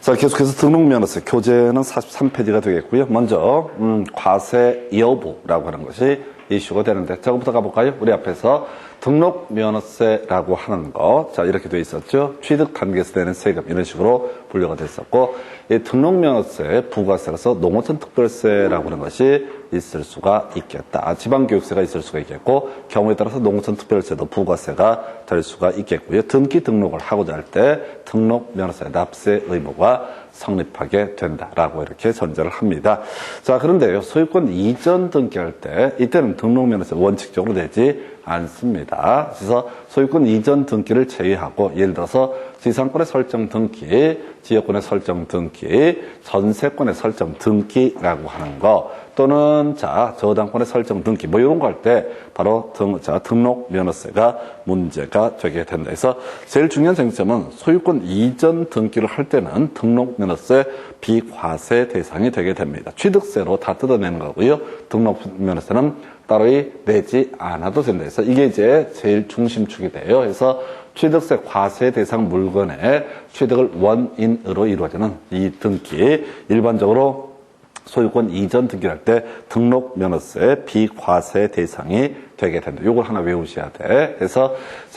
자, 계속해서 등록면허세 교재는 43페이지가 되겠고요. 먼저 과세 여부라고 하는 것이 이슈가 되는데, 저거부터 가볼까요? 우리 앞에서 등록면허세라고 하는 거, 자, 이렇게 돼 있었죠. 취득 단계에서 내는 세금, 이런 식으로 분류가 됐었고, 이 등록면허세, 부가세라서 농어촌 특별세라고 하는 것이 있을 수가 있겠다. 지방교육세가 있을 수가 있겠고, 경우에 따라서 농어촌 특별세도 부가세가 될 수가 있겠고요. 등기 등록을 하고자 할 때 등록면허세 납세 의무가 성립하게 된다라고 이렇게 전제를 합니다. 자, 그런데요, 소유권 이전 등기할 때 이때는 등록면허세 원칙적으로 내지 않습니다. 그래서 소유권 이전 등기를 제외하고, 예를 들어서 지상권의 설정 등기, 지역권의 설정 등기, 전세권의 설정 등기라고 하는 거, 또는 저당권의 설정 등기, 뭐 이런 거 할 때 바로 등록 면허세가 문제가 되게 된다. 그래서 제일 중요한 쟁점은 소유권 이전 등기를 할 때는 등록 면허세 비과세 대상이 되게 됩니다. 취득세로 다 뜯어내는 거고요. 등록 면허세는 따로이 내지 않아도 된다. 그래서 이게 이제 제일 중심축이 돼요. 그래서 취득세 과세 대상 물건의 취득을 원인으로 이루어지는 이 등기, 일반적으로 소유권 이전 등기를 할 때 등록 면허세 비과세 대상이 되게 된다. 요걸 하나 외우셔야 돼. 그래서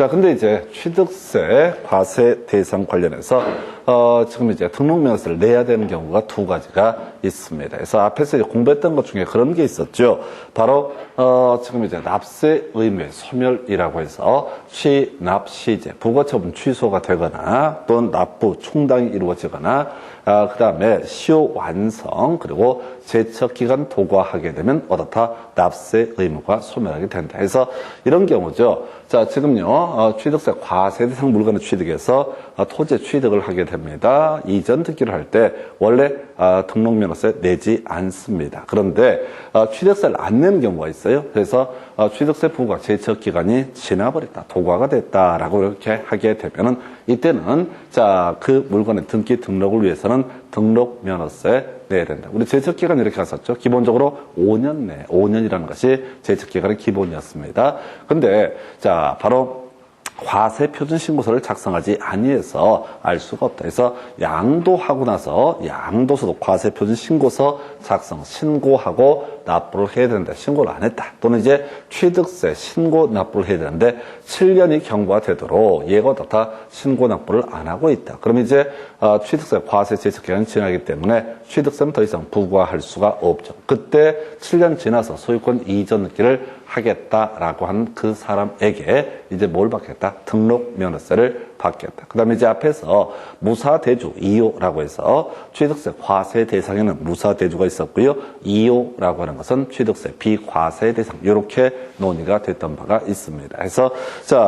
근데 이제 취득세 과세 대상 관련해서 지금 이제 등록 면허세를 내야 되는 경우가 두 가지가 있습니다. 그래서 앞에서 이제 공부했던 것 중에 그런 게 있었죠. 바로 지금 이제 납세 의무의 소멸이라고 해서 취납 시제, 부가처분 취소가 되거나 또는 납부 충당이 이루어지거나 그 다음에 시효 완성, 그리고 제척기간 도과하게 되면 어떻다? 납세 의무가 소멸하게 된다. 그래서 이런 경우죠. 자, 지금요, 취득세 과세 대상 물건을 취득해서 토지 취득을 하게 됩니다. 이전 등기를 할 때 원래 등록면허세 내지 않습니다. 그런데 취득세를 안 내는 경우가 있어요. 그래서 취득세 부과 제척기간이 지나버렸다, 도과가 됐다라고 이렇게 하게 되면은 이때는 그 물건의 등기 등록을 위해서는 등록면허세 내야 된다. 우리 제척기간 이렇게 갔었죠. 기본적으로 5년 내, 5년이라는 것이 제척기간의 기본이었습니다. 근데 바로 과세 표준 신고서를 작성하지 아니해서 알 수가 없다. 그래서 양도하고 나서 양도소득 과세 표준 신고서 작성, 신고하고 납부를 해야 된다. 신고를 안 했다. 또는 이제 취득세 신고 납부를 해야 되는데 7년이 경과가 되도록 얘가 어떻다? 신고 납부를 안 하고 있다. 그러면 이제 취득세 과세 제척 기간이 지나기 때문에 취득세는 더 이상 부과할 수가 없죠. 그때 7년 지나서 소유권 이전 등기를 하겠다라고 한 그 사람에게 이제 뭘 받겠다? 등록 면허세를 받겠다. 그 다음에 이제 앞에서 무사대주 2호라고 해서 취득세 과세 대상에는 무사대주가 있었고요. 2호라고 하는 것은 취득세 비과세 대상, 이렇게 논의가 됐던 바가 있습니다. 그래서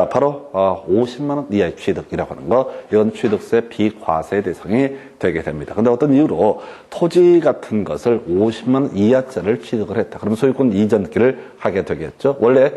바로 50만 원 이하의 취득이라고 하는 거, 이건 취득세 비과세 대상이 되게 됩니다. 근데 어떤 이유로 토지 같은 것을 50만 원 이하짜리를 취득을 했다. 그러면 소유권 이전 등기를 하게 되겠죠. 원래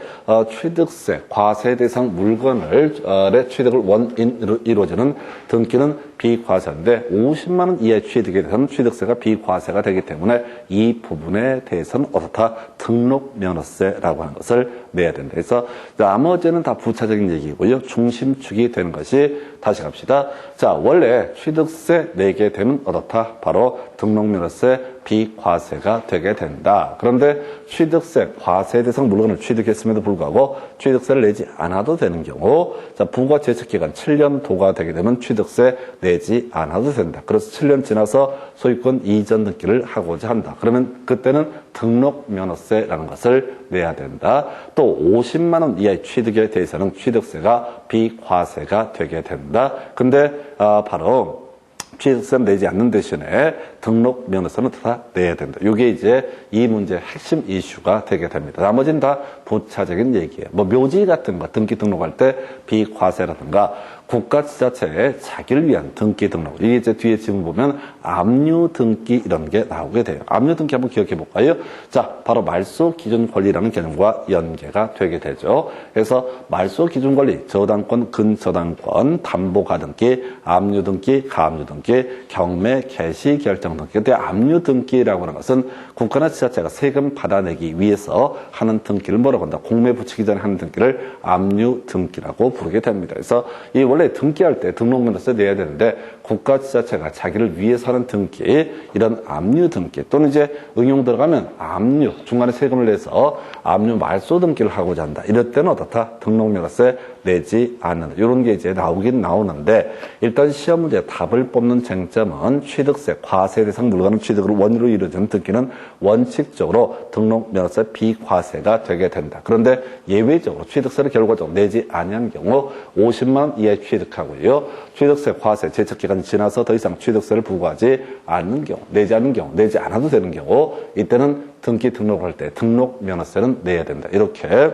취득세 과세 대상 물건을 취득을 원인으로 이루어지는 등기는 비과세인데 50만 원 이하의 취득에 대해서는 취득세가 비과세가 되기 때문에 이 부분에 대해서는 어떻다? 등록 면허세라고 하는 것을 내야 된다. 그래서 나머지는 다 부차적인 얘기고요. 중심축이 되는 것이, 다시 갑시다. 원래 취득세 내게 되면 어떻다? 바로 등록면허세 비과세가 되게 된다. 그런데 취득세 과세 대상 물건을 취득했음에도 불구하고 취득세를 내지 않아도 되는 경우, 부과 제척기간 7년 도가 되게 되면 취득세 내지 않아도 된다. 그래서 7년 지나서 소유권 이전 등기를 하고자 한다. 그러면 그때는 등록면허세라는 것을 내야 된다. 또 50만 원 이하의 취득에 대해서는 취득세가 비과세가 되게 된다. 근데 바로 취득세는 내지 않는 대신에 등록 면허세는 다 내야 된다. 이게 이제 이 문제의 핵심 이슈가 되게 됩니다. 나머지는 다 부차적인 얘기예요. 묘지 같은 거 등기 등록할 때 비과세라든가 국가지자체에 자기를 위한 등기 등록, 이게 이제 뒤에 지금 보면 압류 등기 이런 게 나오게 돼요. 압류 등기 한번 기억해 볼까요? 바로 말소 기준 권리라는 개념과 연계가 되게 되죠. 그래서 말소 기준 권리, 저당권, 근저당권, 담보가 등기, 압류 등기, 가압류 등기, 경매 개시 결정 등기. 근데 압류 등기라고 하는 것은 국가나 지자체가 세금 받아내기 위해서 하는 등기를 뭐라고 한다? 공매 붙이기 전에 하는 등기를 압류 등기라고 부르게 됩니다. 그래서 이 원래 원래 등기할 때 등록면허세 내야 되는데 국가 지자체가 자기를 위해서 하는 등기, 이런 압류 등기 또는 이제 응용 들어가면 압류, 중간에 세금을 내서 압류 말소 등기를 하고자 한다. 이럴 때는 어떻다? 등록면허세 내지 않는다. 이런 게 이제 나오긴 나오는데 일단 시험 문제 답을 뽑는 쟁점은 취득세, 과세 대상 물건의 취득을 원유로 이루어지는 등기는 원칙적으로 등록면허세 비과세가 되게 된다. 그런데 예외적으로 취득세를 결과적으로 내지 아니한 경우 50만 원 이하의 취득하고요. 취득세, 과세, 제척기간이 지나서 더 이상 취득세를 부과하지 않는 경우, 내지 않는 경우, 내지 않아도 되는 경우 이때는 등기 등록할 때 등록면허세는 내야 된다. 이렇게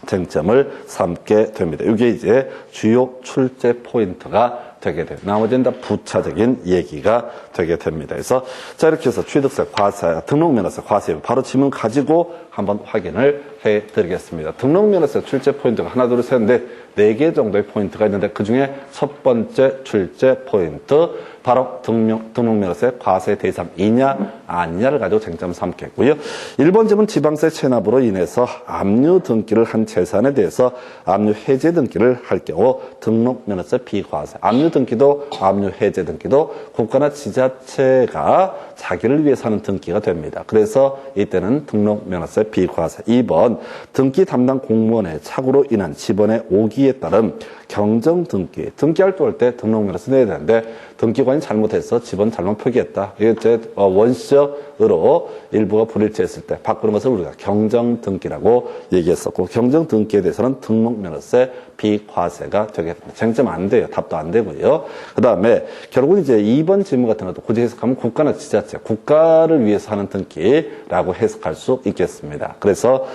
쟁점을 삼게 됩니다. 이게 이제 주요 출제 포인트가 되게 돼요. 나머지는 다 부차적인 얘기가 되게 됩니다. 그래서 자 이렇게 해서 취득세, 과세, 등록면허세, 과세 바로 지문 가지고 한번 확인을 해드리겠습니다. 등록면허세 출제 포인트가 하나, 둘, 셋인데 4개 정도의 포인트가 있는데 그중에 첫 번째 출제 포인트 바로 등록면허세 과세 대상이냐 아니냐를 가지고 쟁점 삼겠고요. 1번 지문 지방세 체납으로 인해서 압류 등기를 한 재산에 대해서 압류 해제 등기를 할 경우 등록면허세 비과세. 압류 등기도 압류 해제 등기도 국가나 지자체가 자기를 위해서 하는 등기가 됩니다. 그래서 이때는 등록면허세 비과세. 2번 등기 담당 공무원의 착오로 인한 직원의 오기에 따른 경정 등기. 등기 활동할 때 등록면허세 내야 되는데 등기관이 잘못해서 직원 잘못 표기했다. 이게 제 원시적으로 일부가 불일치했을 때 바꾸는 것을 우리가 경정 등기라고 얘기했었고 경정 등기에 대해서는 등록면허세 비과세가 되게 됩니다. 쟁점 안 돼요. 답도 안 되고요. 그 다음에 결국은 이제 2번 질문 같은 것도 굳이 해석하면 국가나 지자체, 국가를 위해서 하는 등기라고 해석할 수 있겠습니다. 그래서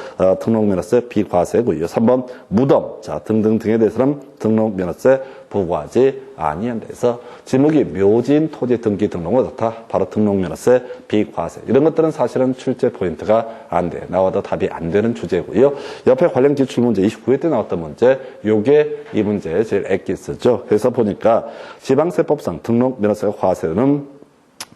등록면허세 비과세고요. 3번 무덤, 자 등등등에 대해서는 등록면허세 부과하지 아니한다 해서 지목이 묘지인 토지 등기 등록은 어떻다? 바로 등록면허세 비과세. 이런 것들은 사실은 출제 포인트가 안 돼. 나와도 답이 안 되는 주제고요. 옆에 관련 기출문제 29회 때 나왔던 문제, 요게 이 문제 제일 엑기스죠. 그래서 보니까 지방세법상 등록면허세가 과세는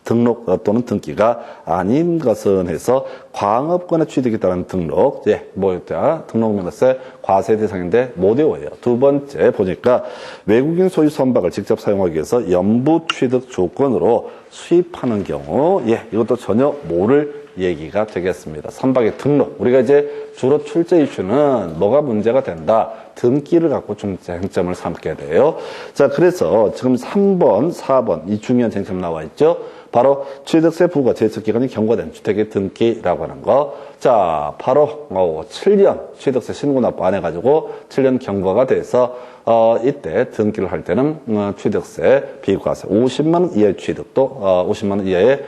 등록 또는 등기가 아닌 것은 해서 광업권의 취득에 따른 등록, 뭐였다? 등록면허세 과세 대상인데 못 외워요. 두 번째 보니까 외국인 소유 선박을 직접 사용하기 위해서 연부 취득 조건으로 수입하는 경우, 이것도 전혀 모를 얘기가 되겠습니다. 선박의 등록. 우리가 이제 주로 출제 이슈는 뭐가 문제가 된다? 등기를 갖고 쟁점을 삼게 돼요. 자, 그래서 지금 3번, 4번 이 중요한 쟁점 나와 있죠. 바로 취득세 부과 제척기간이 경과된 주택의 등기라고 하는 거. 자, 바로 7년 취득세 신고 납부 안 해가지고 7년 경과가 돼서 이때 등기를 할 때는 취득세 비과세 50만 원 이하의 취득도 50만 원 이하의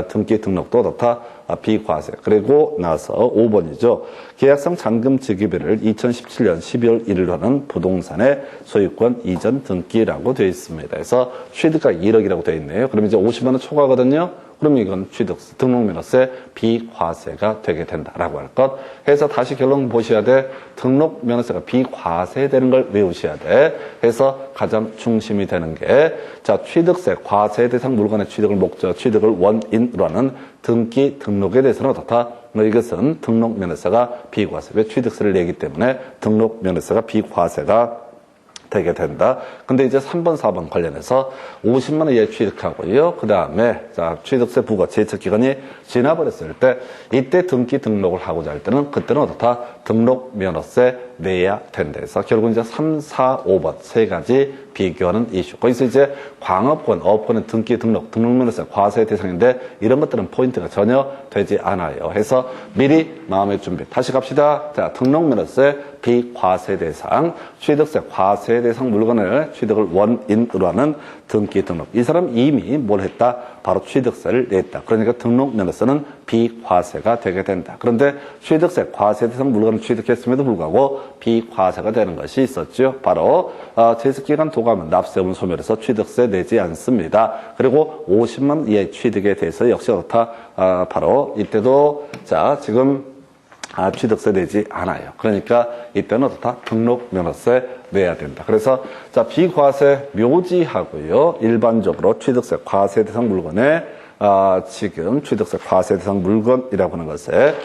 등기 등록도 어떻다? 비과세. 그리고 나서 5번이죠. 계약상 잔금 지급일을 2017년 12월 1일로 하는 부동산의 소유권 이전 등기라고 되어 있습니다. 그래서 취득가액 1억이라고 되어 있네요. 그럼 이제 50만 원 초과거든요. 그럼 이건 취득세, 등록면허세 비과세가 되게 된다라고 할 것. 해서 다시 결론 보셔야 돼. 등록면허세가 비과세되는 걸 외우셔야 돼. 해서 가장 중심이 되는 게, 자, 취득세, 과세 대상 물건의 취득을 목적, 취득을 원인으로 하는 등기 등록에 대해서는 어떻다? 이것은 등록면허세가 비과세. 왜 취득세를 내기 때문에 등록면허세가 비과세가 되게 된다. 근데 이제 3번, 4번 관련해서 50만 원 이하의 취득하고요. 그 다음에, 자, 취득세 부과 제척기간이 지나버렸을 때, 이때 등기 등록을 하고자 할 때는, 그때는 어떻다? 등록면허세 내야 된다 해서, 결국 이제 3, 4, 5번 세 가지 비교하는 이슈. 거기서 이제 광업권, 어업권은 등기 등록, 등록면허세 과세 대상인데, 이런 것들은 포인트가 전혀 되지 않아요. 해서 미리 마음의 준비. 다시 갑시다. 자, 등록면허세 비과세 대상, 취득세 과세 대상 물건을 취득을 원인으로 하는 등기 등록. 이 사람 이미 뭘 했다? 바로 취득세를 냈다. 그러니까 등록면허세는 비과세가 되게 된다. 그런데 취득세 과세 대상 물건을 취득했음에도 불구하고 비과세가 되는 것이 있었죠. 바로 제습기간 도감은 납세분 소멸해서 취득세 내지 않습니다. 그리고 50만 원 이하의 취득에 대해서 역시 그렇다. 바로 이때도 자 지금 취득세 내지 않아요. 그러니까 이때는 어떻다? 등록면허세 내야 된다. 그래서 자 비과세 묘지하고요. 일반적으로 취득세 과세 대상 물건의 지금 취득세 과세 대상 물건이라고 하는 것에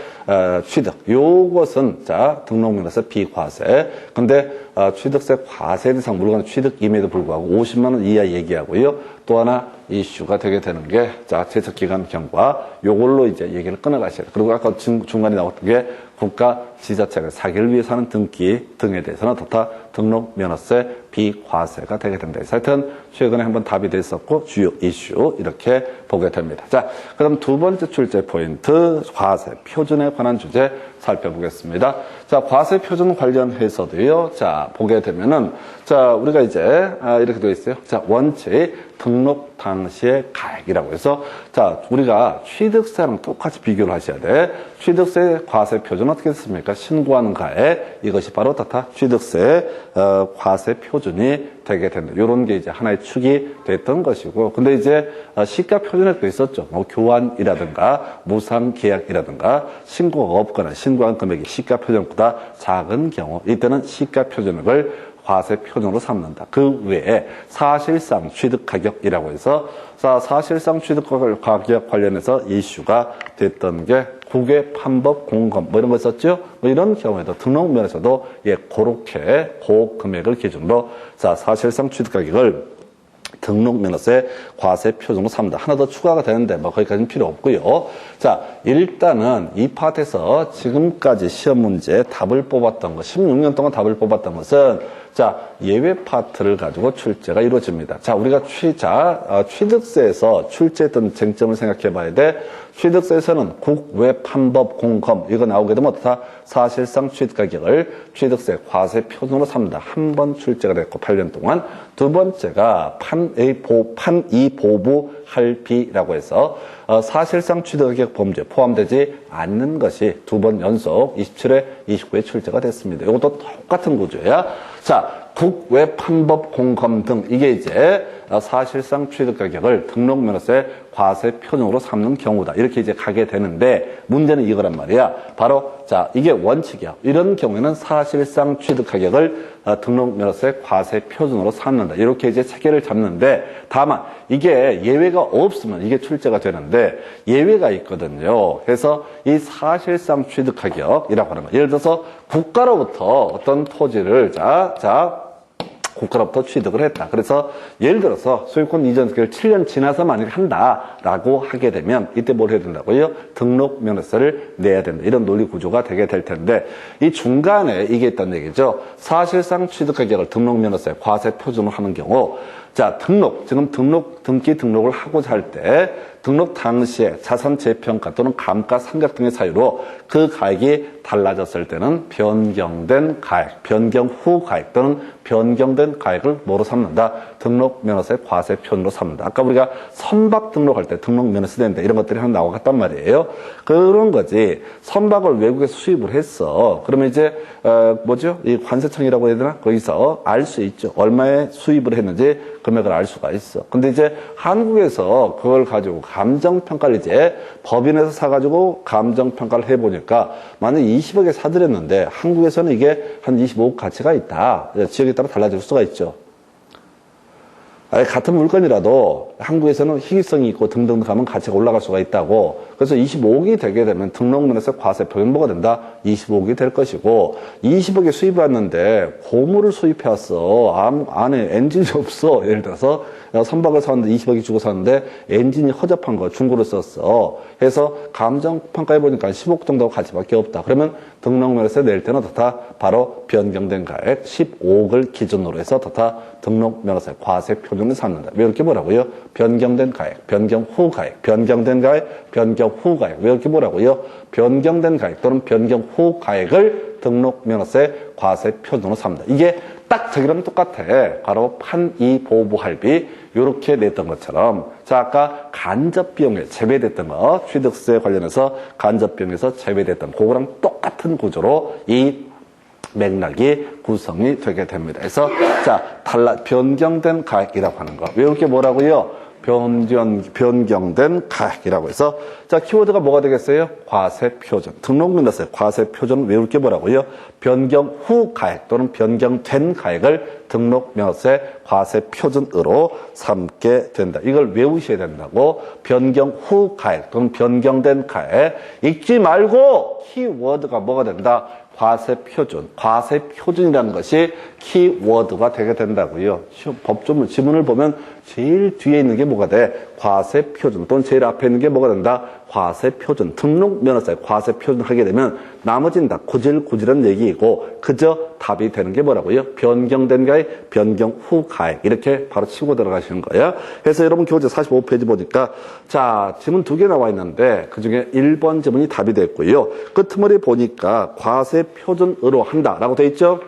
취득, 요것은 자 등록면에서 비과세. 근데 취득세 과세 대상 물건 취득임에도 불구하고 50만 원 이하 얘기하고요. 또 하나 이슈가 되게 되는 게 자 제척기간 경과 요걸로 이제 얘기를 끊어가셔야 돼요. 그리고 아까 중간에 나왔던 게 국가 지자체가 사기를 위해서 하는 등기 등에 대해서는 어떻다 등록 면허세 비과세가 되게 된다. 하여튼 최근에 한번 답이 됐었고 주요 이슈 이렇게 보게 됩니다. 자, 그럼 두 번째 출제 포인트 과세 표준에 관한 주제 살펴보겠습니다. 자, 과세 표준 관련해서도요. 자, 보게 되면은 자, 우리가 이제 이렇게 되어 있어요. 자, 원칙 등록 당시의 가액이라고 해서 자, 우리가 취득세랑 똑같이 비교를 하셔야 돼. 취득세 과세 표준 어떻게 됐습니까? 신고하는 가액 이것이 바로 취득세 과세 표준이 되게 된다. 이런 게 이제 하나의 축이 됐던 것이고, 근데 이제 시가 표준에 또 있었죠. 뭐 교환이라든가 무상 계약이라든가 신고가 없거나 신고한 금액이 시가 표준보다 작은 경우 이때는 시가 표준액을 과세 표준으로 삼는다. 그 외에 사실상 취득 가격이라고 해서 사실상 취득 가격 관련해서 이슈가 됐던 게 국외 판법 공검 뭐 이런 거 있었죠. 뭐 이런 경우에도 등록면에서도 그렇게 금액을 기준으로 사실상 취득 가격을 등록면허세 과세 표준으로 삼는다. 하나 더 추가가 되는데 뭐 거기까지는 필요 없고요. 자, 일단은 이 파트에서 지금까지 시험 문제 답을 뽑았던 것, 16년 동안 답을 뽑았던 것은 자, 예외 파트를 가지고 출제가 이루어집니다. 자, 우리가 취득세에서 출제했던 쟁점을 생각해 봐야 돼. 취득세에서는 국외 판법 공검 이거 나오게 되면 어떻다? 사실상 취득 가격을 취득세 과세 표준으로 삼는다. 한 번 출제가 됐고 8년 동안. 두 번째가 판이 보부 할비라고 해서 사실상 취득 가격 범죄 포함되지 않는 것이 두 번 연속 27회, 29회 출제가 됐습니다. 이것도 똑같은 구조야. 자, 국외 판법 공검 등 이게 이제 사실상 취득 가격을 등록면허세 과세 표준으로 삼는 경우다. 이렇게 이제 가게 되는데 문제는 이거란 말이야. 바로 자, 이게 원칙이야. 이런 경우에는 사실상 취득 가격을 등록면허세 과세 표준으로 삼는다. 이렇게 이제 체계를 잡는데 다만 이게 예외가 없으면 이게 출제가 되는데 예외가 있거든요. 그래서 이 사실상 취득 가격이라고 하는 거. 예를 들어서 국가로부터 어떤 토지를 국가로부터 취득을 했다. 그래서 예를 들어서 소유권 이전 기간을 7년 지나서 만약에 한다라고 하게 되면 이때 뭘 해야 된다고요? 등록 면허세를 내야 된다. 이런 논리 구조가 되게 될 텐데 이 중간에 이게 있다는 얘기죠. 사실상 취득 가격을 등록 면허세 과세 표준으로 하는 경우 자, 지금 등기 등록을 하고자 할 때 등록 당시에 자산 재평가 또는 감가 상각 등의 사유로 그 가액이 달라졌을 때는 변경된 가액, 변경 후 가액 또는 변경된 가액을 뭐로 삼는다? 등록 면허세 과세 표준으로 삼는다. 아까 우리가 선박 등록할 때 등록 면허세 낸다 이런 것들이 하나 나와갔단 말이에요. 그런 거지. 선박을 외국에서 수입을 했어. 그러면 이제 이 관세청이라고 해야 되나? 거기서 알 수 있죠. 얼마에 수입을 했는지 금액을 알 수가 있어. 근데 이제 한국에서 그걸 가지고 감정평가를 이제 법인에서 사가지고 감정평가를 해보니까 만약 20억에 사들였는데 한국에서는 이게 한 25억 가치가 있다. 지역에 따라 달라질 수가 있죠. 같은 물건이라도 한국에서는 희귀성이 있고 등등 가면 가치가 올라갈 수가 있다고. 그래서 25억이 되게 되면 등록면에서 과세 표준 뭐가 된다? 25억이 될 것이고 20억에 수입을 했는데 고무를 수입해 왔어. 안에 엔진이 없어. 예를 들어서 선박을 사는데 20억이 주고 샀는데 엔진이 허접한 거 중고로 썼어. 해서 감정평가해 보니까 10억 정도 가치밖에 없다. 그러면 등록면에서 낼 때는 어떻다? 바로 변경된 가액 15억을 기준으로 해서 어떻다? 등록면허세 과세 표준을 삼는다. 왜 이렇게 뭐라고요? 변경된 가액, 변경 후 가액, 변경된 가액, 변경 후 가액. 왜 이렇게 뭐라고요? 변경된 가액 또는 변경 후 가액을 등록면허세 과세 표준으로 삼는다. 이게 딱 저기랑 똑같아. 바로 판이 보부 할비 이렇게 냈던 것처럼 자 아까 간접비용에 제외됐던 거 취득세 관련해서 간접비용에서 제외됐던 그거랑 똑같은 구조로 이 맥락이 구성이 되게 됩니다. 그래서 자 변경된 가액이라고 하는 거 왜 이렇게 뭐라고요? 변경된 가액이라고 해서 자 키워드가 뭐가 되겠어요? 과세표준. 등록면허세 과세표준은 외울 게 뭐라고요? 변경 후 가액 또는 변경된 가액을 등록면허세 과세표준으로 삼게 된다. 이걸 외우셔야 된다고. 변경 후 가액 또는 변경된 가액 읽지 말고 키워드가 뭐가 된다? 과세표준. 과세표준이라는 것이 키워드가 되게 된다고요. 법조문 지문을 보면 제일 뒤에 있는 게 뭐가 돼? 과세표준 또는 제일 앞에 있는 게 뭐가 된다? 과세표준. 등록면허세 과세표준 하게 되면 나머지는 다 고질고질한 얘기이고 그저 답이 되는 게 뭐라고요? 변경된 가액, 변경 후 가액 이렇게 바로 치고 들어가시는 거예요. 그래서 여러분 교재 45페이지 보니까 자 지문 2개 나와 있는데 그중에 1번 지문이 답이 됐고요. 끄트머리 보니까 과세표준으로 한다라고 돼 있죠?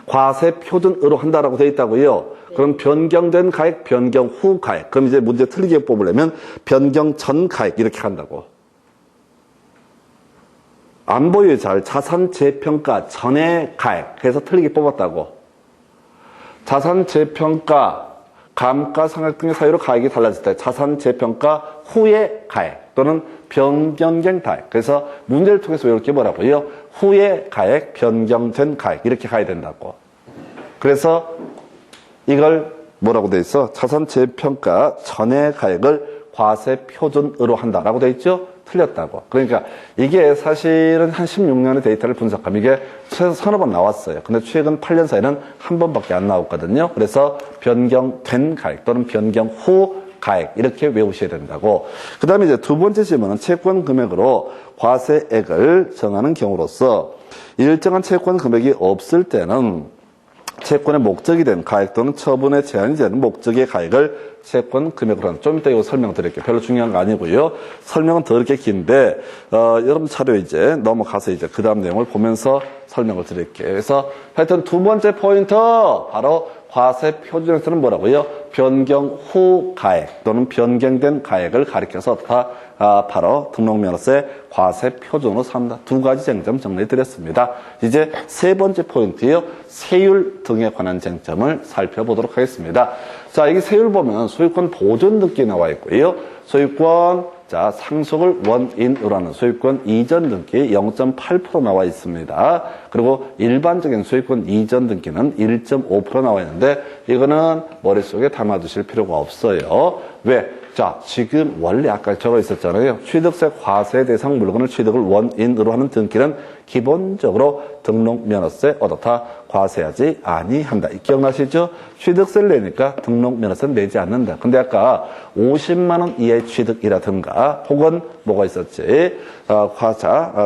과세표준으로 한다라고 돼 있다고요. 그럼 변경된 가액, 변경 후 가액. 그럼 이제 문제 틀리게 뽑으려면 변경 전 가액 이렇게 한다고. 안 보여요, 잘. 자산 재평가 전의 가액. 그래서 틀리게 뽑았다고. 자산 재평가, 감가상각 등의 사유로 가액이 달라질 때 자산 재평가 후의 가액 또는 변경된 가액. 그래서 문제를 통해서 이렇게 뭐라고요? 후의 가액, 변경된 가액 이렇게 가야 된다고. 그래서 이걸 뭐라고 돼 있어? 자산 재평가 전의 가액을 과세표준으로 한다라고 돼 있죠? 틀렸다고. 그러니까 이게 사실은 한 16년의 데이터를 분석하면 이게 최소 서너 번 나왔어요. 근데 최근 8년 사이는 한 번밖에 안 나왔거든요. 그래서 변경된 가액 또는 변경 후 가액 이렇게 외우셔야 된다고. 그 다음에 이제 두 번째 질문은 채권 금액으로 과세액을 정하는 경우로서 일정한 채권 금액이 없을 때는 채권의 목적이 된 가액 또는 처분의 제한이 되는 목적의 가액을 채권 금액으로 하는. 좀 이따 이거 설명드릴게요. 별로 중요한 거 아니고요. 설명은 더 이렇게 긴데 여러분 차례 이제 넘어가서 이제 그 다음 내용을 보면서 설명을 드릴게요. 그래서 하여튼 두 번째 포인트 바로 과세표준에서는 뭐라고요? 변경 후 가액 또는 변경된 가액을 가리켜서 다 바로 등록면허세 과세표준으로 삼다. 두 가지 쟁점 정리해드렸습니다. 이제 세 번째 포인트요. 세율 등에 관한 쟁점을 살펴보도록 하겠습니다. 자, 이게 세율 보면 소유권 보존 등기 나와 있고요. 소유권 자 상속을 원인으로 하는 소유권 이전 등기 0.8% 나와 있습니다. 그리고 일반적인 소유권 이전 등기는 1.5% 나와 있는데 이거는 머릿속에 담아두실 필요가 없어요. 왜? 자, 지금 원래 아까 적어 있었잖아요. 취득세 과세 대상 물건을 취득을 원인으로 하는 등기는 기본적으로 등록면허세 어떻다 과세하지 아니한다. 기억나시죠? 취득세를 내니까 등록면허세는 내지 않는다. 근데 아까 50만 원 이하의 취득이라든가 혹은 뭐가 있었지?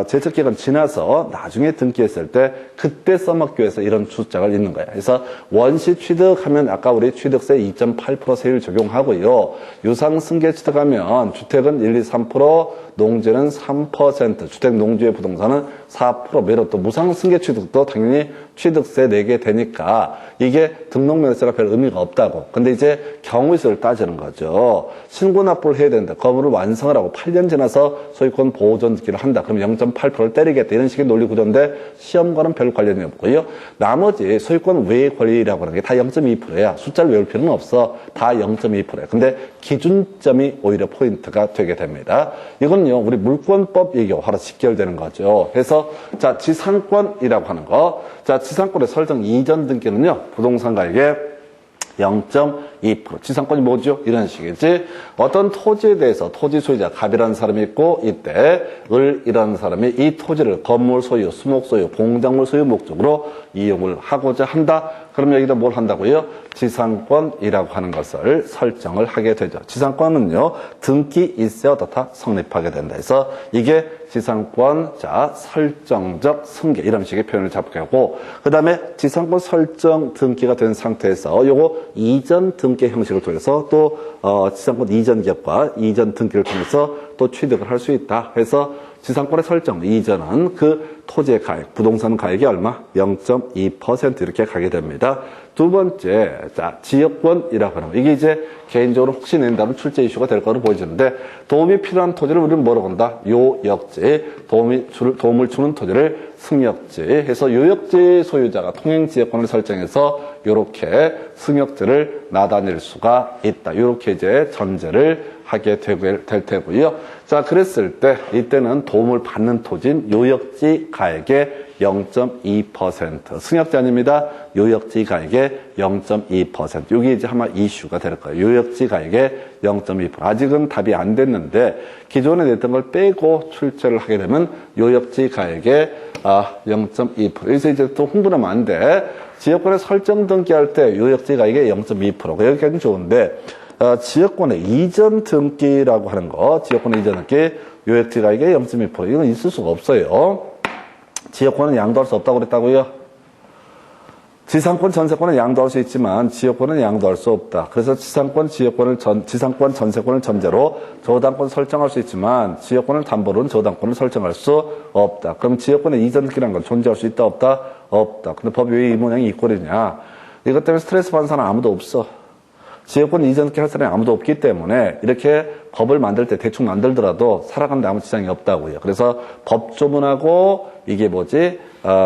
제척기간 지나서 나중에 등기했을 때 그때 써먹기 위해서 이런 숫자가 있는 거야. 그래서 원시 취득하면 아까 우리 취득세 2.8% 세율 적용하고요. 유상 승계 취득하면 주택은 1, 2, 3%, 농지는 3%, 주택 농지의 부동산은 4%, 매로 또 무상 승계 취득도 당연히 취득세 내게 되니까 이게 등록면허세가 별 의미가 없다고. 근데 이제 경우수를 따지는 거죠. 신고 납부를 해야 된다. 거부를 완성을 하고 8년 지나서 소유권 보존 등기를 한다. 그럼 0.8%를 때리겠다. 이런 식의 논리 구조인데 시험과는 별 관련이 없고요. 나머지 소유권 외 권리라고 하는 게 다 0.2%야. 숫자를 외울 필요는 없어. 다 0.2%야. 근데 기준점이 오히려 포인트가 되게 됩니다. 이건요, 우리 물권법 얘기와 바로 직결되는 거죠. 그래서 자, 지상권이라고 하는 거. 자, 지상권의 설정 이전 등기는요, 부동산 가액의 0.2%. 지상권이 뭐죠? 이런 식이지. 어떤 토지에 대해서 토지 소유자, 갑이라는 사람이 있고, 이때 을이라는 사람이 이 토지를 건물 소유, 수목 소유, 공작물 소유 목적으로 이용을 하고자 한다. 그럼 여기다 뭘 한다고요? 지상권이라고 하는 것을 설정을 하게 되죠. 지상권은요, 등기 일세 어떻다 성립하게 된다. 그래서 이게 지상권, 자, 설정적 승계, 이런 식의 표현을 잡게 하고, 그 다음에 지상권 설정 등기가 된 상태에서 요거 이전 등기 형식을 통해서 또, 지상권 이전 기업과 이전 등기를 통해서 또 취득을 할 수 있다. 그래서 지상권의 설정, 이전은 그 토지의 가액, 부동산 가액이 얼마? 0.2% 이렇게 가게 됩니다. 두 번째, 자, 지역권이라고 하는 거. 이게 이제 개인적으로 혹시 낸다면 출제 이슈가 될 거로 보여지는데, 도움이 필요한 토지를 우리는 뭐라고 한다? 요역지. 도움을 주는 토지를 승역지 해서 요역지 소유자가 통행지역권을 설정해서 요렇게 승역지를 나다닐 수가 있다. 요렇게 이제 전제를 하게 될 테고요. 자, 그랬을 때 이때는 도움을 받는 토지인 요역지 가액의 0.2%. 승역지 아닙니다. 요역지 가액의 0.2%. 이게 이제 아마 이슈가 될 거예요. 요역지 가액의 0.2%. 아직은 답이 안 됐는데 기존에 냈던 걸 빼고 출제를 하게 되면 요역지 가액의 0.2%. 그래서 이제 또 흥분하면 안 돼. 지역권의 설정 등기할 때 요역지 가액의 0.2%. 여기까지는 좋은데 지역권의 이전 등기라고 하는 거, 지역권의 이전 등기, 요역지 가액의 0.2%. 이건 있을 수가 없어요. 지역권은 양도할 수 없다고 그랬다고요? 지상권, 전세권은 양도할 수 있지만 지역권은 양도할 수 없다. 그래서 지상권, 지상권, 전세권을 전제로 저당권 설정할 수 있지만 지역권을 담보로는 저당권을 설정할 수 없다. 그럼 지역권의 이전 등기라는 건 존재할 수 있다, 없다? 없다. 근데 법이 왜 이 모양이 이 꼴이냐? 이것 때문에 스트레스 받는 사람 아무도 없어. 지역권 이전 등기 할 사람이 아무도 없기 때문에 이렇게 법을 만들 때 대충 만들더라도 살아가는데 아무 지장이 없다고요. 그래서 법조문하고 이게 뭐지?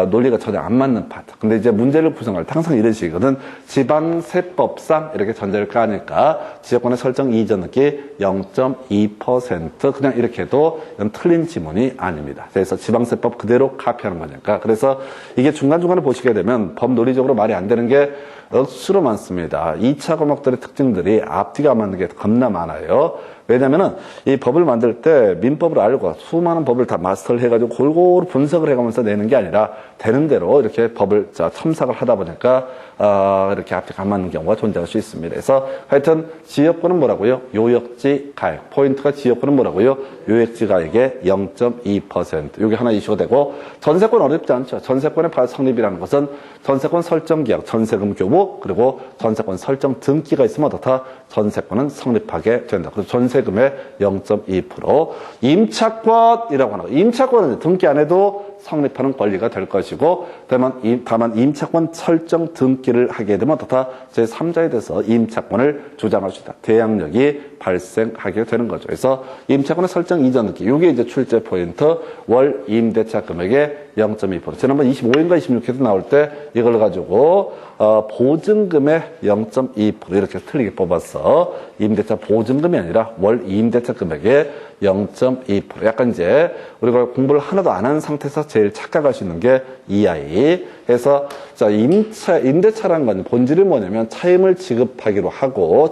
논리가 전혀 안 맞는 파트. 근데 이제 문제를 구성할 때 항상 이런 식이거든. 지방세법상 이렇게 전제를 까니까 지역권의 설정 이전 등기 0.2% 그냥 이렇게 해도 이건 틀린 지문이 아닙니다. 그래서 지방세법 그대로 카피하는 거니까. 그래서 이게 중간중간에 보시게 되면 법 논리적으로 말이 안 되는 게 억수로 많습니다. 2차 과목들의 특징들이 앞뒤가 안 맞는 게 겁나 많아요. 왜냐면은 이 법을 만들 때 민법을 알고 수많은 법을 다 마스터를 해가지고 골고루 분석을 해가면서 내는 게 아니라 되는 대로 이렇게 법을 첨삭을 하다 보니까 이렇게 앞뒤가 안 맞는 경우가 존재할 수 있습니다. 그래서 하여튼 지역권은 뭐라고요? 요역지 가액. 포인트가 지역권은 뭐라고요? 요역지 가액의 0.2%. 이게 하나 이슈가 되고 전세권 어렵지 않죠. 전세권의 성립이라는 것은 전세권 설정 계약, 전세금 교부 그리고 전세권 설정 등기가 있으면 어떻다? 전세권은 성립하게 된다. 그래서 전세금의 0.2%. 임차권이라고 하는 거. 임차권은 등기 안 해도 성립하는 권리가 될 것이고 다만 임차권 설정 등기를 하게 되면 어떻다? 제3자에 대해서 임차권을 주장할 수 있다. 대항력이 발생하게 되는 거죠. 그래서 임차권의 설정 이전 등기. 이게 이제 출제 포인트. 월 임대차 금액의 0.2%. 지난번 25인가 26회도 나올 때 이걸 가지고 보증금의 0.2% 이렇게 틀리게 뽑았어. 임대차 보증금이 아니라 월 임대차 금액의 0.2%. 약간 이제 우리가 공부를 하나도 안 한 상태에서 제일 착각할 수 있는 게 이 아이. 그래서 자, 임대차라는 건 본질이 뭐냐면 차임을 지급하기로 하고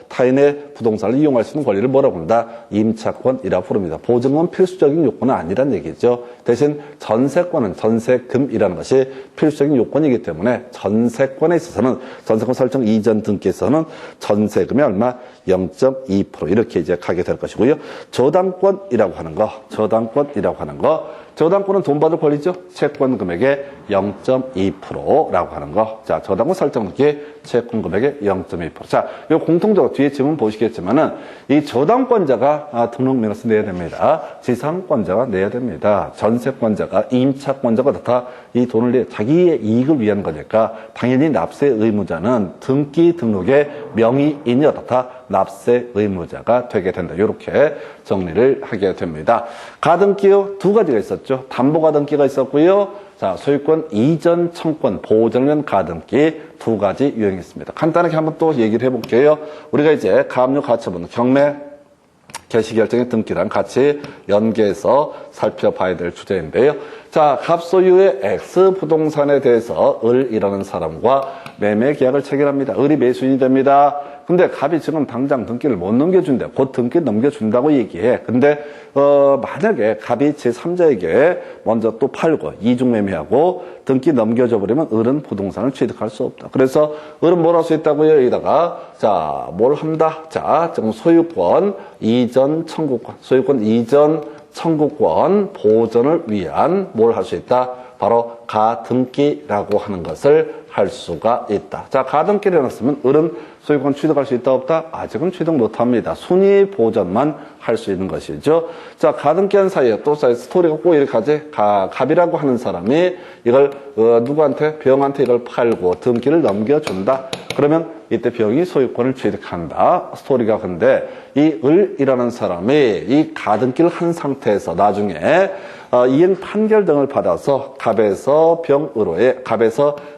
타인의 부동산을 이용할 수 있는 권리를 뭐라고 한다? 임차권이라고 부릅니다. 보증은 필수적인 요건은 아니란 얘기죠. 대신 전세권은 전세금이라는 것이 필수적인 요건이기 때문에 전세권에 있어서는 전세권 설정 이전 등기에서는 전세금이 얼마? 0.2% 이렇게 이제 가게 될 것이고요. 저당권이라고 하는 거. 저당권은 돈 받을 권리죠. 채권 금액의 0.2%라고 하는 거. 자, 저당권 설정 등기 채권 금액의 0.2%. 자, 이 공통적으로 뒤에 지문 보시겠지만은 이 저당권자가 등록면허서 내야 됩니다. 지상권자가 내야 됩니다. 전세권자가 임차권자가 다 이 돈을 내 자기의 이익을 위한 거니까 당연히 납세 의무자는 등기 등록의 명의인이 어떻다? 납세 의무자가 되게 된다. 이렇게 정리를 하게 됩니다. 가등기요 두 가지가 있었죠. 담보 가등기가 있었고요. 자, 소유권 이전 청권 보호전면 가등기 두 가지 유형이 있습니다. 간단하게 한번 또 얘기를 해볼게요. 우리가 이제 가압류 가처분 경매 개시결정의 등기랑 같이 연계해서 살펴봐야 될 주제인데요. 자, 갑소유의 X 부동산에 대해서 을이라는 사람과 매매 계약을 체결합니다. 을이 매수인이 됩니다. 근데 갑이 지금 당장 등기를 못 넘겨준대. 곧 등기 넘겨준다고 얘기해. 근데 만약에 갑이 제3자에게 먼저 또 팔고 이중매매하고 등기 넘겨줘 버리면 을은 부동산을 취득할 수 없다. 그래서 을은 뭘 할 수 있다고요? 여기다가 자, 뭘 한다? 자, 지금 소유권 이전 청구권 보전을 위한 뭘 할 수 있다? 바로 가등기라고 하는 것을 할 수가 있다. 자, 가등기를 해놨으면 을은 소유권 취득할 수 있다 없다? 아직은 취득 못합니다. 순위 보전만 할 수 있는 것이죠. 자, 가등기한 사이에 또 스토리가 꼭 이렇게 하지. 갑이라고 하는 사람이 이걸 누구한테? 병한테 이걸 팔고 등기를 넘겨준다. 그러면 이때 병이 소유권을 취득한다. 스토리가. 근데 이 을이라는 사람이 이 가등기를 한 상태에서 나중에 이행 판결 등을 받아서 갑에서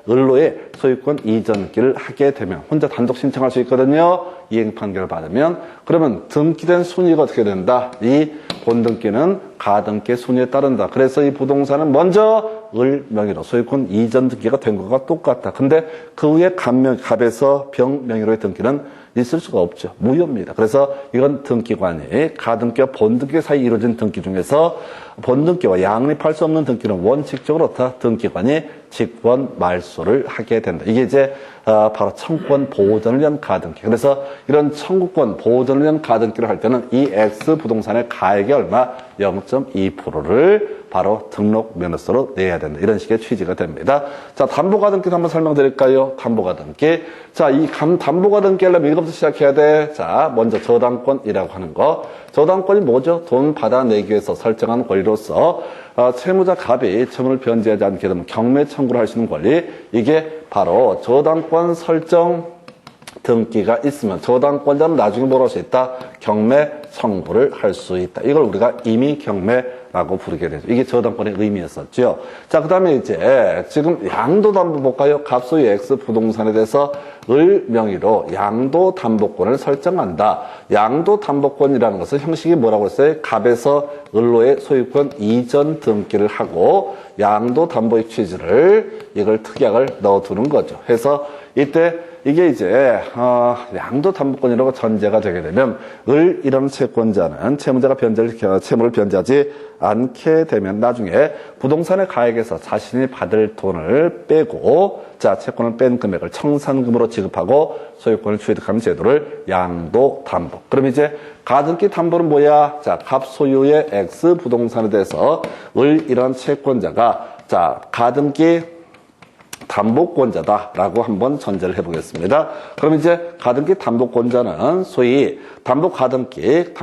을로의 소유권 이전기를 하게 되면 혼자 단독 신청할 수 있거든요. 이행 판결을 받으면. 그러면 등기된 순위가 어떻게 된다? 이 본등기는 가등기 순위에 따른다. 그래서 이 부동산은 먼저 을 명의로 소유권 이전 등기가 된 것과 똑같다. 근데 그 후에 갑에서 병 명의로의 등기는 있을 수가 없죠. 무효입니다. 그래서 이건 등기관이 가등기와 본등기 사이 이루어진 등기 중에서 본등기와 양립할 수 없는 등기는 원칙적으로 어떻다? 등기관이 직권 말소를 하게 된다. 이게 이제 바로 청구권 보전을 위한 가등기. 그래서 이런 청구권 보전을 위한 가등기를 할 때는 이 X 부동산의 가액이 얼마? 0.2%를 바로 등록 면허서로 내야 된다. 이런 식의 취지가 됩니다. 자, 담보가등기도 한번 설명드릴까요? 담보가등기. 자, 이 담보가등기 하려면 이것부터 시작해야 돼. 자, 먼저 저당권이라고 하는 거. 저당권이 뭐죠? 돈 받아내기 위해서 설정한 권리로서 채무자 갑이 채무를 변제하지 않게 되면 경매 청구를 할 수 있는 권리. 이게 바로 저당권 설정 등기가 있으면 저당권자는 나중에 뭐라고 할 수 있다? 경매 청구를 할 수 있다. 이걸 우리가 임의 경매라고 부르게 되죠. 이게 저당권의 의미였었죠. 자, 그 다음에 이제 지금 양도담보 볼까요? 갑소유 X 부동산에 대해서 을 명의로 양도담보권을 설정한다. 양도담보권이라는 것은 형식이 뭐라고 했어요? 갑에서 을로의 소유권 이전 등기를 하고 양도담보의 취지를 이걸 특약을 넣어두는 거죠. 해서 이때 이게 이제 양도담보권이라고 전제가 되게 되면 을 이런 채권자는 채무자가 채무를 변제하지 않게 되면 나중에 부동산의 가액에서 자신이 받을 돈을 빼고 자 채권을 뺀 금액을 청산금으로 지급하고 소유권을 취득하는 제도를 양도담보. 그럼 이제 가등기 담보는 뭐야? 자, 갑소유의 X 부동산에 대해서 을 이런 채권자가 자 가등기 담보권자다라고 한번 전제를 해보겠습니다. 그럼 이제 가등기 담보권자는 소위 담보가등기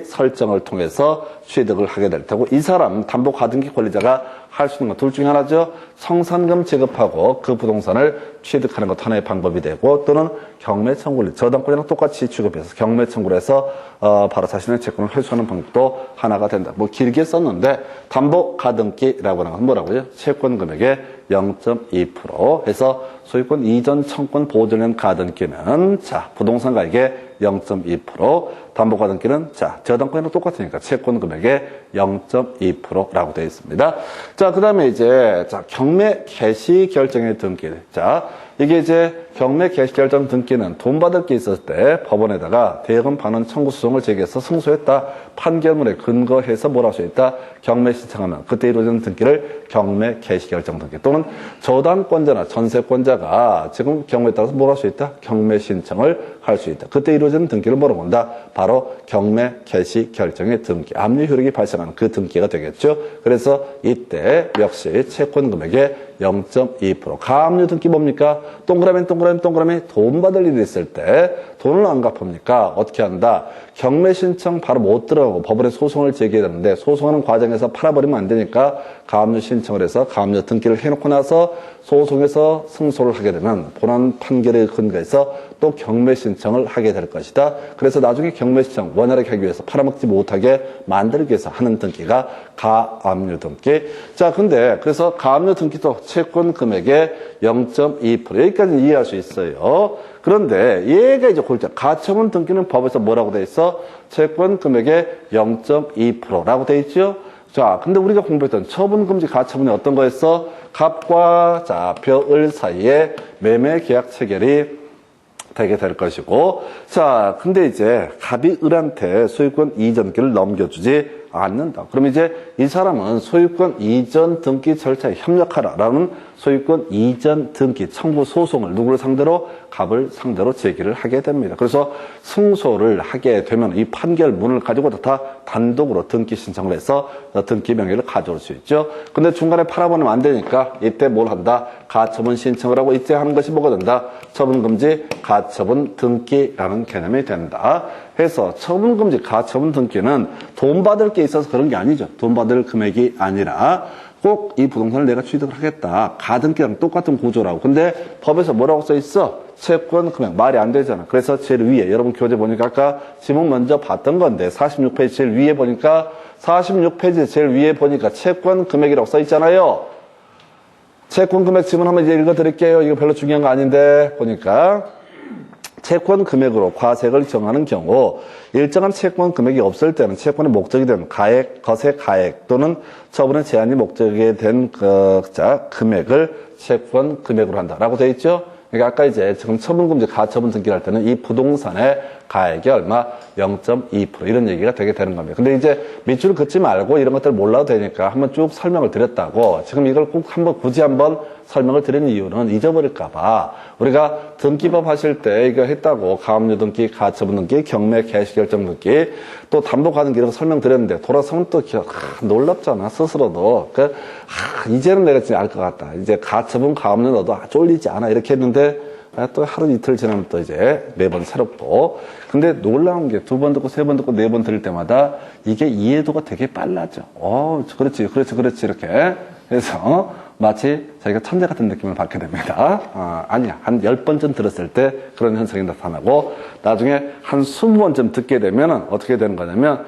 설정을 통해서 취득을 하게 될 테고 이 사람 담보가등기 권리자가 할 수 있는 것 둘 중에 하나죠. 청산금 지급하고 그 부동산을 취득하는 것 하나의 방법이 되고 또는 경매 청구를 저당권이랑 똑같이 취급해서 경매 청구를 해서 바로 자신의 채권을 회수하는 방법도 하나가 된다. 뭐 길게 썼는데 담보가등기라고 하는 건 뭐라고요? 채권 금액의 0.2% 해서 소유권 이전 청권 보존형 가등기는 자 부동산 가액의 0.2% 담보가등기는 자 저당권이랑 똑같으니까 채권 금액의 0.2%라고 되어 있습니다. 자 그다음에 이제 자 경매 개시 결정의 등기. 자 이게 이제 경매 개시 결정 등기는 돈 받을 게 있었을 때 법원에다가 대금 반환 청구 소송을 제기해서 승소했다. 판결문에 근거해서 뭐라 할 수 있다. 경매 신청하면 그때 이루어지는 등기를 경매 개시 결정 등기 또는 저당권자나 전세권자가 지금 경우에 따라서 뭐라 할 수 있다. 경매 신청을 할 수 있다. 그때 이루어지는 등기를 뭐라고 한다. 바로 경매 개시 결정의 등기. 압류 효력이 발생하는 그 등기가 되겠죠. 그래서 이때 역시 채권 금액의 0.2% 가압류 등기 뭡니까? 동그라미 돈 받을 일이 있을 때 돈을 안 갚습니까? 어떻게 한다? 경매 신청 바로 못 들어가고 법원에 소송을 제기해야 되는데 소송하는 과정에서 팔아버리면 안 되니까 가압류 신청을 해서 가압류 등기를 해놓고 나서 소송에서 승소를 하게 되면 본안 판결에 근거해서 또 경매 신청을 하게 될 것이다. 그래서 나중에 경매 신청 원활하게 하기 위해서 팔아먹지 못하게 만들기 위해서 하는 등기가 가압류 등기. 자, 근데 그래서 가압류 등기도 채권 금액의 0.2% 여기까지는 이해할 수 있어요. 그런데 얘가 이제 골자 가처분 등기는 법에서 뭐라고 돼 있어? 채권 금액의 0.2%라고 돼 있죠. 자, 근데 우리가 공부했던 처분금지 가처분이 어떤 거였어? 갑과 자, 벼을 사이에 매매 계약 체결이 되게 될 것이고 자, 근데 이제 갑이 을한테 소유권 이전기를 넘겨주지 않는다. 그럼 이제 이 사람은 소유권 이전 등기 절차에 협력하라라는 소유권 이전 등기 청구 소송을 누구를 상대로? 갑을 상대로 제기를 하게 됩니다. 그래서 승소를 하게 되면 이 판결문을 가지고도 다 단독으로 등기 신청을 해서 등기 명의를 가져올 수 있죠. 근데 중간에 팔아버리면 안 되니까 이때 뭘 한다? 가처분 신청을 하고 이때 하는 것이 뭐가 된다? 처분금지 가처분 등기라는 개념이 된다. 해서 처분금지 가처분 등기는 돈 받을 게 있어서 그런 게 아니죠. 돈 받을 금액이 아니라 꼭 이 부동산을 내가 취득을 하겠다. 가등기랑 똑같은 구조라고. 근데 법에서 뭐라고 써 있어? 채권 금액. 말이 안 되잖아. 그래서 제일 위에 여러분 교재 보니까 아까 지문 먼저 봤던 건데 46페이지 제일 위에 보니까 46페이지 제일 위에 보니까 채권 금액이라고 써 있잖아요. 채권 금액 지문 한번 이제 읽어드릴게요. 이거 별로 중요한 거 아닌데 보니까 채권 금액으로 과세액을 정하는 경우 일정한 채권 금액이 없을 때는 채권의 목적이 된 가액, 거세 가액 또는 처분의 제한이 목적이 된 금액을 채권 금액으로 한다라고 되어 있죠. 그러니까 아까 이제 지금 처분금지 가처분 등기를 할 때는 이 부동산의 가액이 얼마? 0.2% 이런 얘기가 되게 되는 겁니다. 근데 이제 밑줄 긋지 말고 이런 것들 몰라도 되니까 한번 쭉 설명을 드렸다고 지금 이걸 꼭 굳이 한번 설명을 드린 이유는 잊어버릴까봐 우리가 등기법 하실 때 이거 했다고 가압류 등기, 가처분 등기, 경매 개시 결정 등기 또 담보가등기 이런 거 설명드렸는데 돌아서면 또 놀랍잖아 스스로도 이제는 내가 진짜 알 것 같다. 이제 가처분, 가압류 넣어도 쫄리지 않아 이렇게 했는데 또 하루 이틀 지나면 또 이제 매번 새롭고 근데 놀라운 게 2번 듣고 3번 듣고 4번 들을 때마다 이게 이해도가 되게 빨라져. 그렇지 이렇게 그래서 마치 자기가 천재 같은 느낌을 받게 됩니다. 아니야. 한 10번쯤 들었을 때 그런 현상이 나타나고 나중에 한 20번쯤 듣게 되면 어떻게 되는 거냐면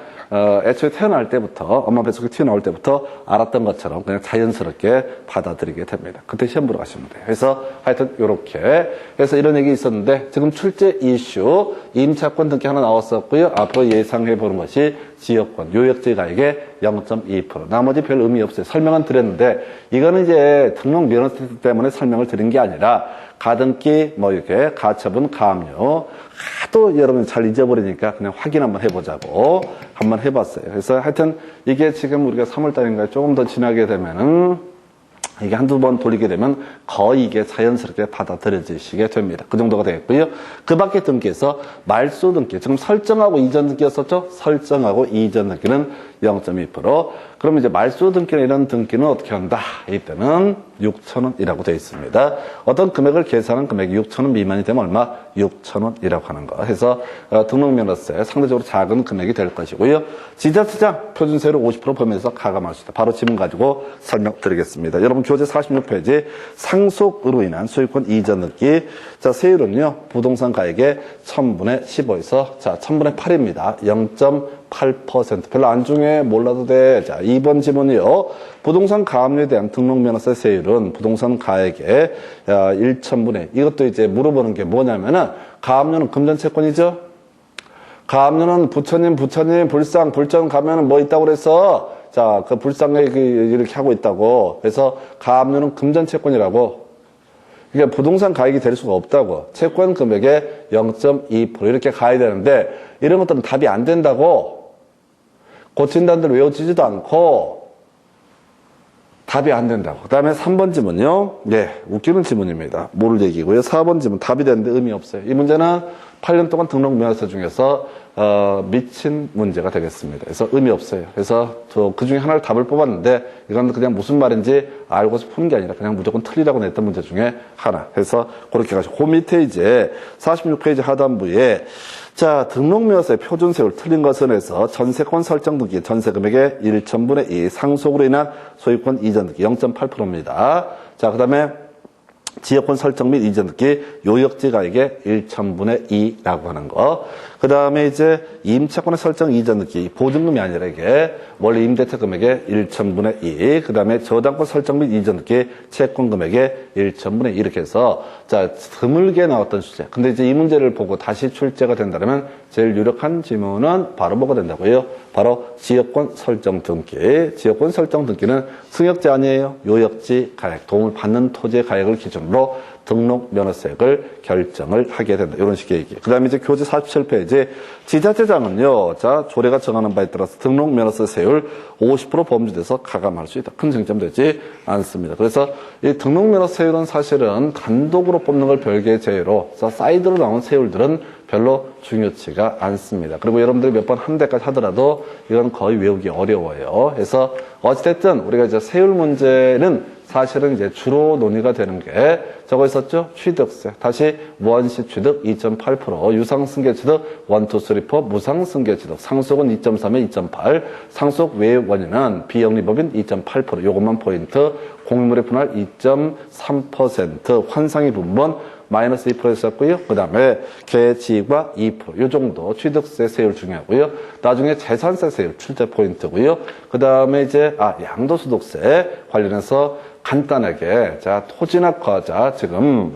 애초에 태어날 때부터 엄마 뱃속에 튀어나올 때부터 알았던 것처럼 그냥 자연스럽게 받아들이게 됩니다. 그때 시험 보러 가시면 돼요. 그래서 하여튼 요렇게 그래서 이런 얘기 있었는데 지금 출제 이슈 임차권 등기 하나 나왔었고요. 앞으로 예상해 보는 것이 지역권 요역지 가액의 0.2% 나머지 별 의미 없어요. 설명은 드렸는데 이거는 이제 등록 면허세 때문에 설명을 드린 게 아니라 가등기 뭐 이렇게 가처분 가압류 하도 여러분 잘 잊어버리니까 그냥 확인 한번 해보자고 한번 해봤어요. 그래서 하여튼 이게 지금 우리가 3월달인가요? 조금 더 지나게 되면은 이게 한두 번 돌리게 되면 거의 이게 자연스럽게 받아들여지시게 됩니다. 그 정도가 되겠고요. 그 밖에 등기에서 말소 등기, 지금 설정하고 이전 등기였었죠? 설정하고 이전 등기는 0.2%. 그럼 이제 말소 등기나 이런 등기는 어떻게 한다? 이때는 6,000원이라고 되어 있습니다. 어떤 금액을 계산한 금액이 6,000원 미만이 되면 얼마? 6,000원이라고 하는 거. 해서 등록면허세 상대적으로 작은 금액이 될 것이고요. 지자체장 표준세율 50% 범위에서 가감할 수 있다. 바로 지문 가지고 설명드리겠습니다. 여러분 교재 46페이지 상속으로 인한 소유권 이전 등기. 자, 세율은요. 부동산 가액의 1000분의 15에서 자, 1000분의 8입니다. 0.8%. 별로 안 중요해. 몰라도 돼. 자, 2번 지문이요. 부동산 가압류에 대한 등록면허세 세율은 부동산 가액의 1000분의 이것도 이제 물어보는 게 뭐냐면은 가압류는 금전채권이죠. 가압류는 부처님, 불상, 불전 가면은 뭐 있다고 그래서 자, 그 불상에 이렇게 하고 있다고. 그래서 가압류는 금전채권이라고. 그러니까 부동산 가액이 될 수가 없다고. 채권 금액의 0.2% 이렇게 가야 되는데 이런 것들은 답이 안 된다고. 고친다는 대로 외워지지도 않고 답이 안 된다고. 그 다음에 3번 지문요. 네, 웃기는 지문입니다. 모를 얘기고요. 4번 지문 답이 되는데 의미 없어요. 이 문제는 8년 동안 등록 면허세 중에서 미친 문제가 되겠습니다. 그래서 의미 없어요. 그래서 그 중에 하나를 답을 뽑았는데 이건 그냥 무슨 말인지 알고서 푸는 게 아니라 그냥 무조건 틀리라고 냈던 문제 중에 하나. 그래서 그렇게 가시고 그 밑에 이제 46페이지 하단부에 자, 등록면허세 표준세율 틀린 것은 해서 전세권 설정 등기 전세금액의 1,000분의 2 상속으로 인한 소유권 이전 등기 0.8%입니다. 자, 그 다음에 지역권 설정 및 이전 등기 요역지 가액의 1,000분의 2라고 하는 거. 그 다음에 이제 임차권의 설정 이전 등기 보증금이 아니라 이게 원래 임대차 금액의 1,000분의 2. 그 다음에 저당권 설정 및 이전 등기 채권 금액의 1,000분의 2 이렇게 해서 자 드물게 나왔던 주제. 근데 이제 이 문제를 보고 다시 출제가 된다면 제일 유력한 지문은 바로 뭐가 된다고요? 바로 지역권 설정 등기. 지역권 설정 등기는 승역지 아니에요. 요역지 가액 도움을 받는 토지의 가액을 기준으로 기준으로 등록면허세액을 결정을 하게 된다. 이런 식의 얘기. 그 다음에 이제 교재 47페이지. 지자체장은요, 자, 조례가 정하는 바에 따라서 등록면허세 세율 50% 범주돼서 가감할 수 있다. 큰 쟁점되지 않습니다. 그래서 이 등록면허세율은 사실은 단독으로 뽑는 걸 별개의 제외로 사이드로 나온 세율들은 별로 중요치가 않습니다. 그리고 여러분들이 몇 번 한 대까지 하더라도 이건 거의 외우기 어려워요. 그래서 어찌됐든 우리가 이제 세율 문제는 사실은 이제 주로 논의가 되는 게 저거 있었죠? 취득세. 다시 무한시 취득 2.8%, 유상승계 취득 1, 2, 3, 4, 무상승계 취득. 상속은 2.3에 2.8, 상속 외 원인은 비영리법인 2.8%. 요것만 포인트. 공유물의 분할 2.3%, 환상의 분번 마이너스 2%였고요. 그 다음에 계지과 2%. 요 정도 취득세 세율 중요하고요. 나중에 재산세 세율 출제 포인트고요. 그 다음에 이제, 양도소득세 관련해서 간단하게, 자, 토지나 과자, 지금,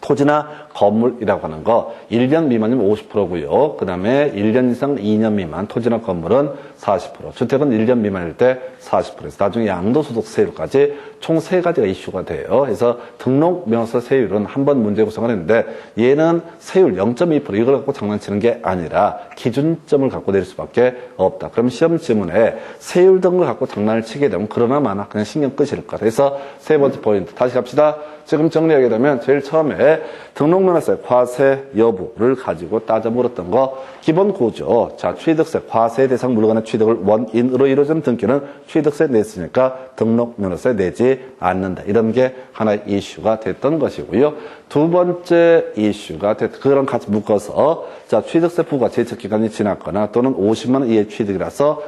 토지나 건물이라고 하는 거 1년 미만이면 50%고요. 그 다음에 1년 이상 2년 미만 토지나 건물은 40%. 주택은 1년 미만일 때 40%에서 나중에 양도소득세율까지 총 3가지가 이슈가 돼요. 그래서 등록면허세 세율은 한 번 문제 구성을 했는데 얘는 세율 0.2% 이걸 갖고 장난치는 게 아니라 기준점을 갖고 내릴 수밖에 없다. 그럼 시험 지문에 세율 등을 갖고 장난을 치게 되면 그러나 마나 그냥 신경 끄실 거다. 그래서 세 번째 포인트 다시 갑시다. 지금 정리하게 되면 제일 처음에 등록면허세 과세 여부를 가지고 따져 물었던 거 기본 구조. 자, 취득세 과세 대상 물건의 취득을 원인으로 이루어지는 등기는 취득세 냈으니까 등록면허세 내지 않는다. 이런 게 하나의 이슈가 됐던 것이고요. 두 번째 이슈가 그런 같이 묶어서 자, 취득세 부과 제척 기간이 지났거나 또는 50만 원 이하의 취득이라서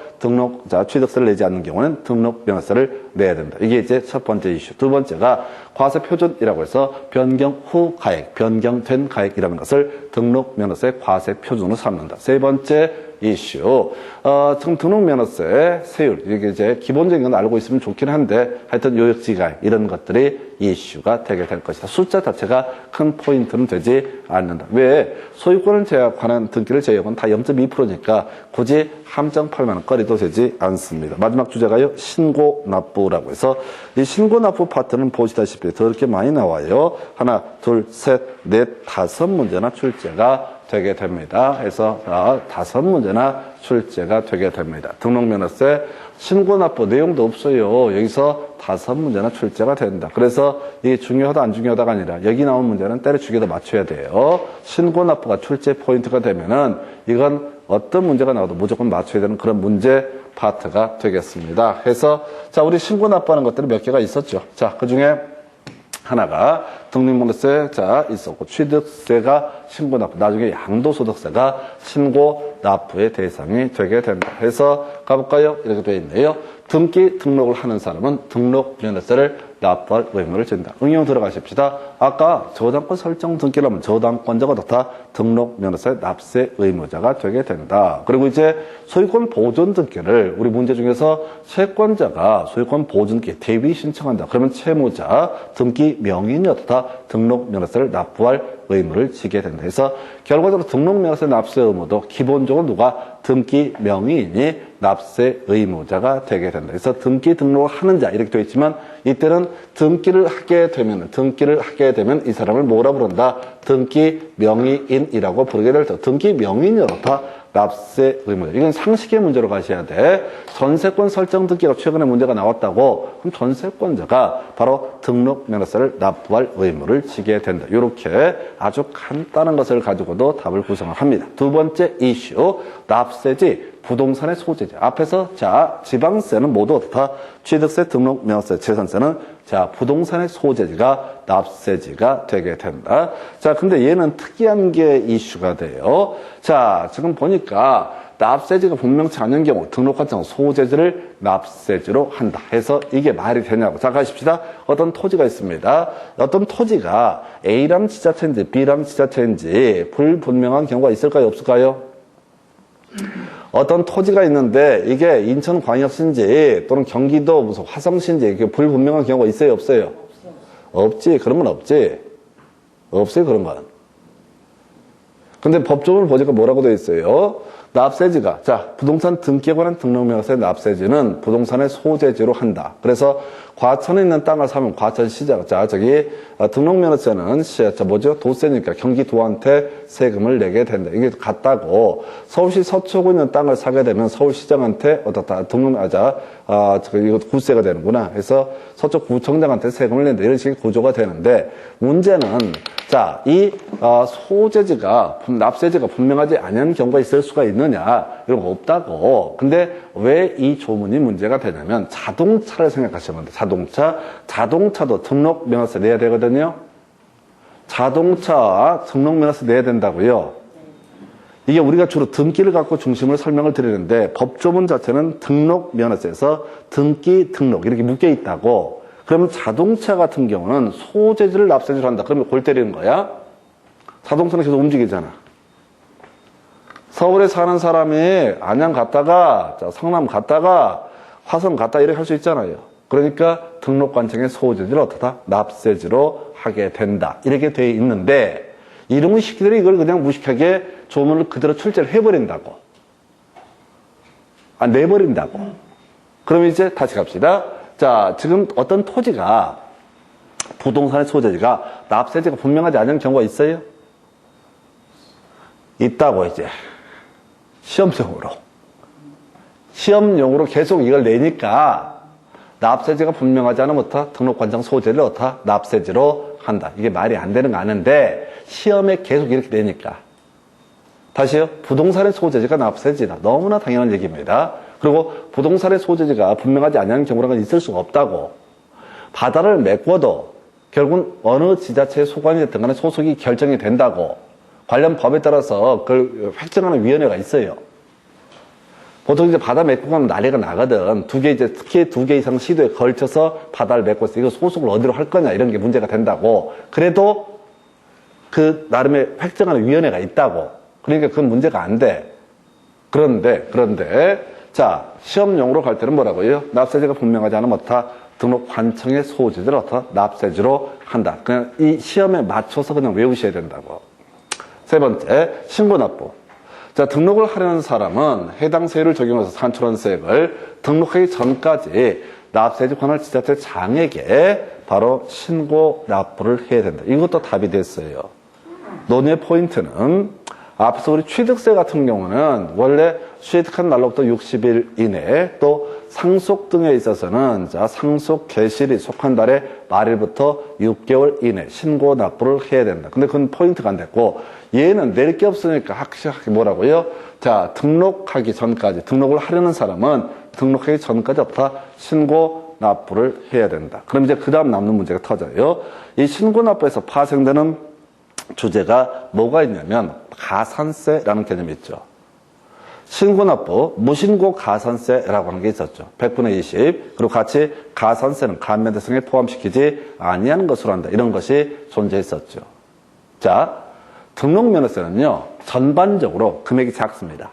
취득세를 내지 않는 경우는 등록면허세를 내야 된다. 이게 이제 첫 번째 이슈. 두 번째가 과세 표준이라고 해서 변경 후 가액, 변경된 가액이라는 것을 등록면허세 과세 표준으로 삼는다. 세 번째 이슈. 지금 등록면허세 세율, 이게 이제 기본적인 건 알고 있으면 좋긴 한데 하여튼 요역지가액 이런 것들이 이슈가 되게 될 것이다. 숫자 자체가 큰 포인트는 되지 않는다. 왜? 소유권을 제약하는 등기를 제외하고는 다 0.2%니까 굳이 함정 8만 원 거리도 되지 않습니다. 마지막 주제가요. 신고 납부라고 해서 이 신고 납부 파트는 보시다시피 더럽게 많이 나와요. 하나, 둘, 셋, 넷, 5문제나 출제가 되게 됩니다. 그래서 5문제나 출제가 되게 됩니다. 등록면허세 신고 납부 내용도 없어요. 여기서 5문제나 출제가 된다. 그래서 이게 중요하다 안 중요하다가 아니라 여기 나온 문제는 때려치기도 맞춰야 돼요. 신고 납부가 출제 포인트가 되면은 이건 어떤 문제가 나와도 무조건 맞춰야 되는 그런 문제 파트가 되겠습니다. 그래서 자, 우리 신고 납부하는 것들이 몇 개가 있었죠. 자, 그중에 하나가 등록면허세 자 있었고 취득세가 신고 납부 나중에 양도소득세가 신고 납부의 대상이 되게 된다. 해서 가볼까요? 이렇게 되어 있네요. 등기 등록을 하는 사람은 등록면허세를 납부할 의무를 진다. 응용 들어가십시다. 아까 저당권 설정 등기를 하면 저당권자가 다 등록면허세 납세 의무자가 되게 된다. 그리고 이제 소유권 보존 등기를 우리 문제 중에서 채권자가 소유권 보존 등기 대위 신청한다. 그러면 채무자 등기 명인이 다 등록면허세를 납부할 의무를 지게 된다. 그래서 결과적으로 등록면허세 납세 의무도 기본적으로 누가 등기 명의인이 납세 의무자가 되게 된다. 그래서 등기 등록을 하는 자 이렇게 되어 있지만 이때는 등기를 하게 되면 이 사람을 뭐라 부른다? 등기 명의인이라고 부르게 될 때 등기 명의인이로다 납세 의무자. 이건 상식의 문제로 가셔야 돼. 전세권 설정 등기가 최근에 문제가 나왔다고 그럼 전세권자가 바로 등록면허세를 납부할 의무를 지게 된다. 이렇게 아주 간단한 것을 가지고도 답을 구성을 합니다. 두 번째 이슈 납세지 부동산의 소재지. 앞에서 자 지방세는 모두 다 취득세, 등록면허세, 재산세는 자 부동산의 소재지가 납세지가 되게 된다. 자 근데 얘는 특이한 게 이슈가 돼요. 자 지금 보니까 납세지가 분명치 않은 경우 등록한 소재지를 납세지로 한다 해서 이게 말이 되냐고. 자 가십시다. 어떤 토지가 있습니다. 어떤 토지가 A라는 지자체인지 B라는 지자체인지 불분명한 경우가 있을까요 없을까요? 어떤 토지가 있는데 이게 인천광역시인지 또는 경기도 무슨 화성시인지 이게 불분명한 경우가 있어요 없어요? 없지. 그런 건 없지. 없어요 그런 건. 근데 법조문을 보니까 뭐라고 되어 있어요? 납세지가 자 부동산 등기에 관한 등록면허세 납세지는 부동산의 소재지로 한다. 그래서 과천에 있는 땅을 사면 과천시장, 자, 저기, 등록면허세는, 도세니까 경기도한테 세금을 내게 된다. 이게 같다고, 서울시 서초구에 있는 땅을 사게 되면 서울시장한테 어떻다, 이거 구세가 되는구나. 그래서 서초구청장한테 세금을 낸다. 이런 식의 구조가 되는데, 문제는, 자, 이, 소재지가, 납세지가 분명하지 않은 경우가 있을 수가 있느냐. 이런 거 없다고. 근데 왜 이 조문이 문제가 되냐면, 자동차를 생각하시면 돼요. 자동차도 등록면허세 내야 되거든요. 자동차 등록면허세 내야 된다고요. 이게 우리가 주로 등기를 갖고 중심을 설명을 드리는데 법조문 자체는 등록면허세에서 등기, 등록 이렇게 묶여 있다고. 그러면 자동차 같은 경우는 소재지를 납세지를 한다. 그러면 골 때리는 거야. 자동차는 계속 움직이잖아. 서울에 사는 사람이 안양 갔다가 성남 갔다가 화성 갔다 이렇게 할 수 있잖아요. 그러니까 등록관청의 소재지를 어떻다? 납세지로 하게 된다. 이렇게 돼 있는데 이름의 시키들이 이걸 그냥 무식하게 조문을 그대로 출제를 해버린다고. 내버린다고. 그럼 이제 다시 갑시다. 자, 지금 어떤 토지가 부동산의 소재지가 납세지가 분명하지 않은 경우가 있어요? 있다고 이제. 시험용으로 계속 이걸 내니까 납세지가 분명하지 않으면 어떻다? 등록관청 소재를 어떻다? 납세지로 한다. 이게 말이 안 되는 거 아는데 시험에 계속 이렇게 내니까. 다시요. 부동산의 소재지가 납세지다. 너무나 당연한 얘기입니다. 그리고 부동산의 소재지가 분명하지 않은 경우라는 건 있을 수가 없다고. 바다를 메꿔도 결국은 어느 지자체에 소관이 됐든 간에 소속이 결정이 된다고. 관련 법에 따라서 그걸 획정하는 위원회가 있어요. 보통 이제 바다 메꾸고 가면 난리가 나거든. 특히 2개 이상 시도에 걸쳐서 바다를 메꿔 있어. 이거 소속을 어디로 할 거냐 이런 게 문제가 된다고. 그래도 그 나름의 획정하는 위원회가 있다고. 그러니까 그건 문제가 안 돼. 그런데 자, 시험용으로 갈 때는 뭐라고요? 납세지가 분명하지 않으면 어떻다? 등록관청의 소재지를 어떻다? 납세지로 한다. 그냥 이 시험에 맞춰서 그냥 외우셔야 된다고. 세 번째, 신고납부. 자, 등록을 하려는 사람은 해당 세율을 적용해서 산출원세액을 등록하기 전까지 납세지 관할 지자체 장에게 바로 신고납부를 해야 된다. 이것도 답이 됐어요. 논의의 포인트는 앞에서 우리 취득세 같은 경우는 원래 취득한 날로부터 60일 이내 또 상속 등에 있어서는 상속 개시일이 속한 달의 말일부터 6개월 이내 신고 납부를 해야 된다. 근데 그건 포인트가 안 됐고 얘는 낼 게 없으니까 확실하게 뭐라고요? 자, 등록하기 전까지 등록을 하려는 사람은 등록하기 전까지 없다 신고 납부를 해야 된다. 그럼 이제 그 다음 남는 문제가 터져요. 이 신고 납부에서 파생되는 주제가 뭐가 있냐면 가산세라는 개념이 있죠. 신고납부, 무신고 가산세라고 하는 게 있었죠. 100분의 20. 그리고 같이 가산세는 감면대상에 포함시키지 아니하는 것으로 한다. 이런 것이 존재했었죠. 자, 등록면허세는요. 전반적으로 금액이 작습니다.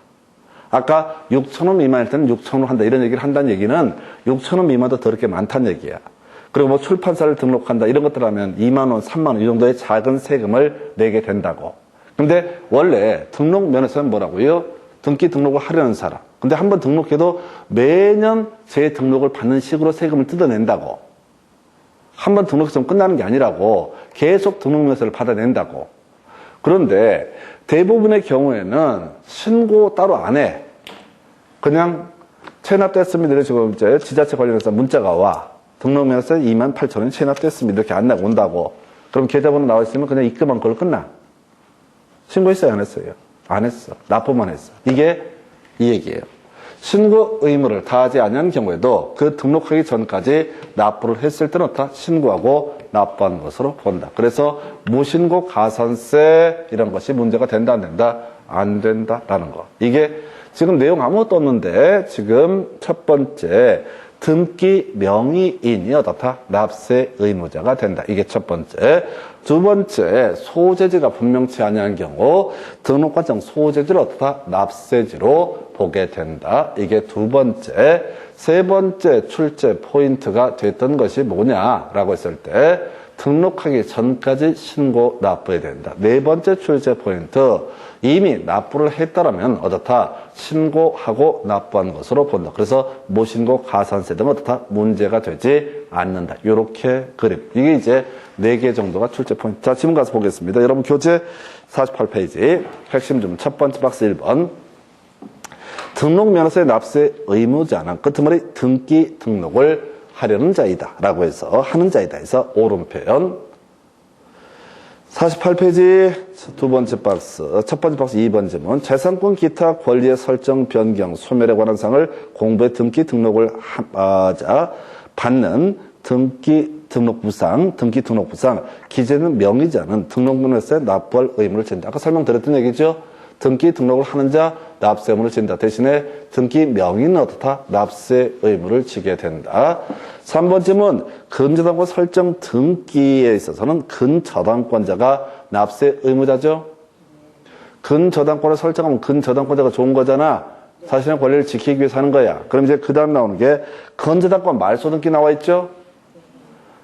아까 6,000원 미만일 때는 6,000원 한다. 이런 얘기를 한다는 얘기는 6,000원 미만도 더럽게 많다는 얘기야. 그리고 뭐 출판사를 등록한다. 이런 것들 하면 2만원, 3만원 이 정도의 작은 세금을 내게 된다고. 근데 원래 등록면허세는 뭐라고요? 등기 등록을 하려는 사람. 근데 한번 등록해도 매년 재등록을 받는 식으로 세금을 뜯어낸다고. 한번 등록해서 끝나는 게 아니라고. 계속 등록면허세를 받아낸다고. 그런데 대부분의 경우에는 신고 따로 안 해. 그냥 체납됐습니다. 이런 식으로 이제 지자체 관련해서 문자가 와. 등록면허세 28,000원이 체납됐습니다. 이렇게 안내가 온다고. 그럼 계좌번호 나와 있으면 그냥 입금한 걸로 끝나. 신고했어요? 안 했어요? 안 했어. 납부만 했어. 이게 이 얘기예요. 신고 의무를 다하지 않은 경우에도 그 등록하기 전까지 납부를 했을 때는 다 신고하고 납부한 것으로 본다. 그래서 무신고 가산세 이런 것이 문제가 된다 안 된다? 안 된다라는 거. 이게 지금 내용 아무것도 없는데 지금 첫 번째 등기 명의인이 어떻다? 납세 의무자가 된다. 이게 첫 번째. 두 번째, 소재지가 분명치 아니한 경우 등록관청 소재지를 어떻다? 납세지로 보게 된다. 이게 두 번째. 세 번째 출제 포인트가 됐던 것이 뭐냐라고 했을 때 등록하기 전까지 신고 납부해야 된다. 네 번째 출제 포인트. 이미 납부를 했다라면 어떻다? 신고하고 납부한 것으로 본다. 그래서 무신고 가산세 등은 어떻다? 문제가 되지 않는다. 요렇게 그림. 이게 이제 4개 정도가 출제 포인트. 자, 지금 가서 보겠습니다. 여러분 교재 48페이지. 핵심 좀 첫 번째 박스 1번. 등록면허세 납세 의무자는 끝머리 등기 등록을 하려는 자이다. 라고 해서 하는 자이다 해서 옳은 표현. 48페이지 두 번째 박스, 첫 번째 박스 2번 지문. 재산권 기타 권리의 설정 변경 소멸에 관한 사항을 공부에 등기 등록을 하자 받는 등기 등록 부상 기재는 명의자는 등록면허세 납부할 의무를 진다. 아까 설명드렸던 얘기죠. 등기 등록을 하는 자 납세 의무를 진다. 대신에 등기 명의는 어떻다? 납세 의무를 지게 된다. 3번 질문. 근저당권 설정 등기에 있어서는 근저당권자가 납세 의무자죠. 근저당권을 설정하면 근저당권자가 좋은 거잖아. 자신의 권리를 지키기 위해서 하는 거야. 그럼 이제 그 다음 나오는 게 근저당권 말소 등기 나와 있죠.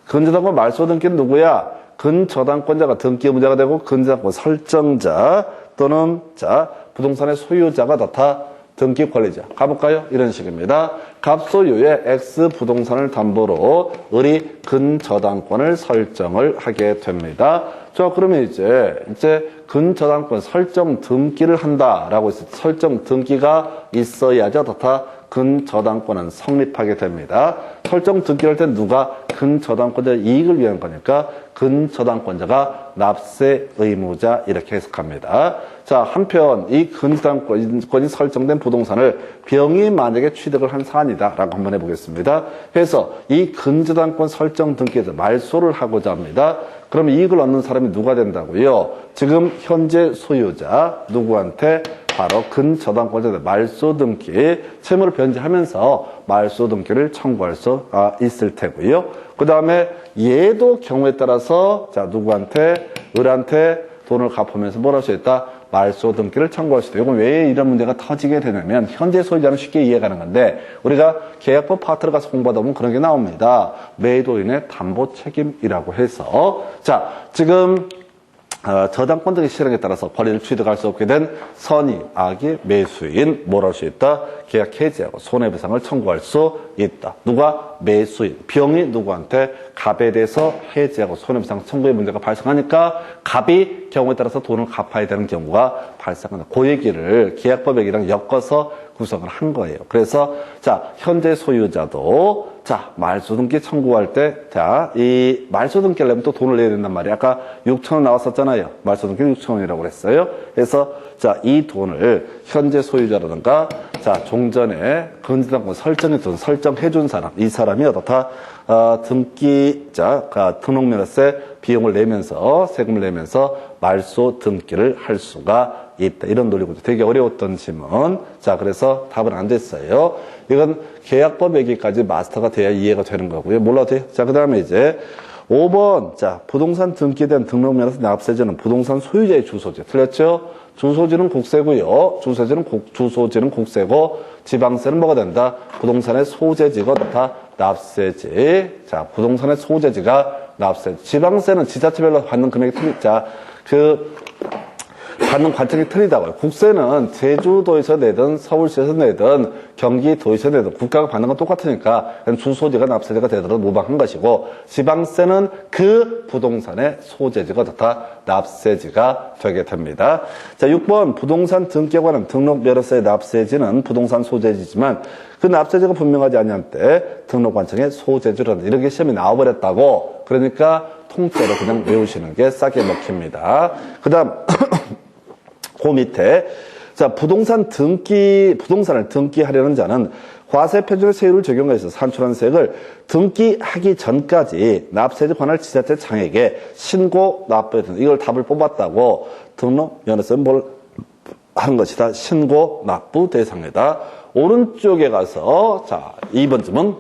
근저당권 말소 등기는 누구야? 근저당권자가 등기 의무자가 되고 근저당권 설정자 또는 자 부동산의 소유자가 다 등기 관리자. 가볼까요? 이런 식입니다. 갑소유의 X 부동산을 담보로 을이 근저당권을 설정을 하게 됩니다. 자, 그러면 이제 근저당권 설정 등기를 한다라고 해서 설정 등기가 있어야죠. 다 근저당권은 성립하게 됩니다. 설정 등기를 할 때 누가 근저당권자의 이익을 위한 거니까 근저당권자가 납세 의무자 이렇게 해석합니다. 자, 한편 이 근저당권이 설정된 부동산을 병이 만약에 취득을 한 사안이다라고 한번 해보겠습니다. 그래서 이 근저당권 설정 등기에서 말소를 하고자 합니다. 그럼 이익을 얻는 사람이 누가 된다고요? 지금 현재 소유자 누구한테? 바로 근저당권자들 말소 등기 채무를 변제하면서 말소 등기를 청구할 수 있을 테고요. 그 다음에 얘도 경우에 따라서 자 누구한테? 을한테 돈을 갚으면서 뭘 할 수 있다? 말소 등기를 청구할 수도 있고. 이건 왜 이런 문제가 터지게 되냐면 현재 소유자는 쉽게 이해가는 건데 우리가 계약법 파트를 가서 공부하다 보면 그런 게 나옵니다. 매도인의 담보 책임이라고 해서 자 지금 저당권 등의 실행에 따라서 권리를 취득할 수 없게 된 선의, 악의 매수인 뭘 할 수 있다? 계약 해지하고 손해배상을 청구할 수 있다. 누가? 매수인. 병이 누구한테? 갑에 대해서 해지하고 손해배상 청구의 문제가 발생하니까 갑이 경우에 따라서 돈을 갚아야 되는 경우가 발생한다. 그 얘기를 계약법 얘기랑 엮어서 구성을 한 거예요. 그래서 자 현재 소유자도 자 말소 등기 청구할 때 자 이 말소 등기를 내면 또 돈을 내야 된단 말이에요. 아까 6,000원 나왔었잖아요. 말소 등기 6,000원이라고 그랬어요. 그래서 자 이 돈을 현재 소유자라든가 자 종전에 근저당권 설정해준 설정해준 사람 이 사람이 어떻다? 등기자 등록면허세 비용을 내면서 세금을 내면서 말소 등기를 할 수가 있다. 이런 논리구조. 되게 어려웠던 질문. 자, 그래서 답은 안 됐어요. 이건 계약법 얘기까지 마스터가 돼야 이해가 되는 거고요. 몰라도 돼요. 자, 그 다음에 이제 5번. 자, 부동산 등기에 대한 등록면허세 납세자는 부동산 소유자의 주소지. 틀렸죠? 주소지는 국세고요. 주소지는 국세고 지방세는 뭐가 된다? 부동산의 소재지가 다 납세지. 자, 부동산의 소재지가 납세. 지방세는 지자체별로 받는 금액이 틀리자. 받는 관청이 틀리다고요. 국세는 제주도에서 내든 서울시에서 내든 경기도에서 내든 국가가 받는 건 똑같으니까 주소지가 납세지가 되도록 모방한 것이고 지방세는 그 부동산의 소재지가 다 납세지가 되게 됩니다. 자, 6번 부동산 등기에 관한 등록면허세 납세지는 부동산 소재지지만 그 납세지가 분명하지 않을 때 등록관청의 소재지로 이런 게 시험에 나와버렸다고. 그러니까 통째로 그냥 외우시는 게 싸게 먹힙니다. 그 다음 그 밑에 자 부동산을 등기하려는 자는 과세표준의 세율을 적용해서 산출한 세액을 등기하기 전까지 납세지 관할 지자체 장에게 신고 납부해야 된다. 이걸 답을 뽑았다고. 등록면허세는 뭘 하는 것이다? 신고 납부 대상이다. 오른쪽에 가서 자 2번 질문.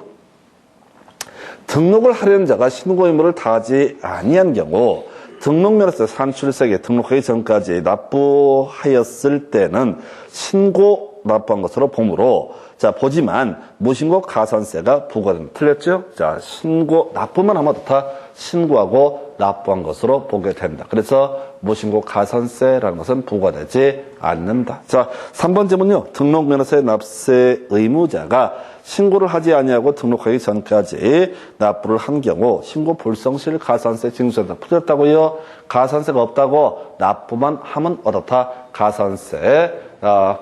등록을 하려는 자가 신고 의무를 다하지 아니한 경우 등록면허세 산출세액에 등록하기 전까지 납부하였을 때는 신고 납부한 것으로 보므로 자 보지만 무신고 가산세가 부과된다. 틀렸죠? 자 신고 납부만 하면 다 신고하고 납부한 것으로 보게 된다. 그래서 무신고 가산세라는 것은 부과되지 않는다. 자 3번 질문요. 등록면허세 납세 의무자가 신고를 하지 아니하고 등록하기 전까지 납부를 한 경우 신고 불성실 가산세 징수한다. 풀렸다고요? 가산세가 없다고 납부만 하면 어떻다? 가산세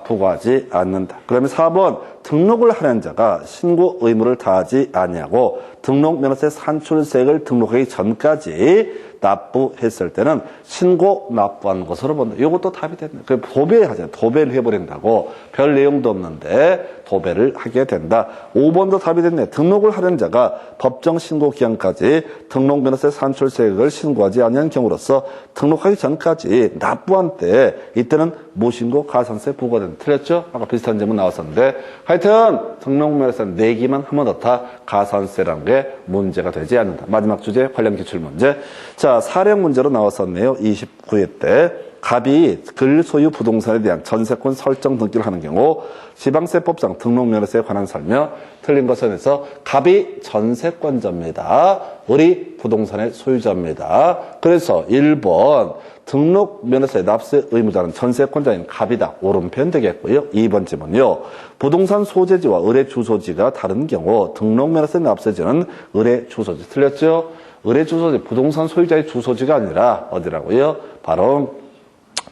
부과하지 않는다. 그러면 4번 등록을 하는 자가 신고 의무를 다하지 아니하고 등록면허세 산출세액을 등록하기 전까지 납부했을 때는 신고 납부한 것으로 본다. 이것도 답이 된다. 그 도배하잖아요. 도배를 해버린다고 별 내용도 없는데 도배를 하게 된다. 5번도 답이 됐네. 등록을 하는 자가 법정 신고 기한까지 등록면허세 산출세액을 신고하지 않은 경우로서 등록하기 전까지 납부한 때 이때는 무신고 가산세 부과된다. 틀렸죠? 아까 비슷한 질문 나왔었는데 하여튼 등록면허세 내기만 하면 어떻다? 가산세라는 게 문제가 되지 않는다. 마지막 주제 관련 기출문제. 자 사령 문제로 나왔었네요. 29회 때 갑이 근소유 부동산에 대한 전세권 설정 등기를 하는 경우 지방세법상 등록면허세에 관한 설명 틀린 것은 해서 갑이 전세권자입니다. 을이 부동산의 소유자입니다. 그래서 1번 등록면허세 납세 의무자는 전세권자인 갑이다. 옳은 표현 되겠고요. 2번 질문요. 부동산 소재지와 을의 주소지가 다른 경우 등록면허세 납세지는 을의 주소지. 틀렸죠? 을의 주소지, 부동산 소유자의 주소지가 아니라 어디라고요? 바로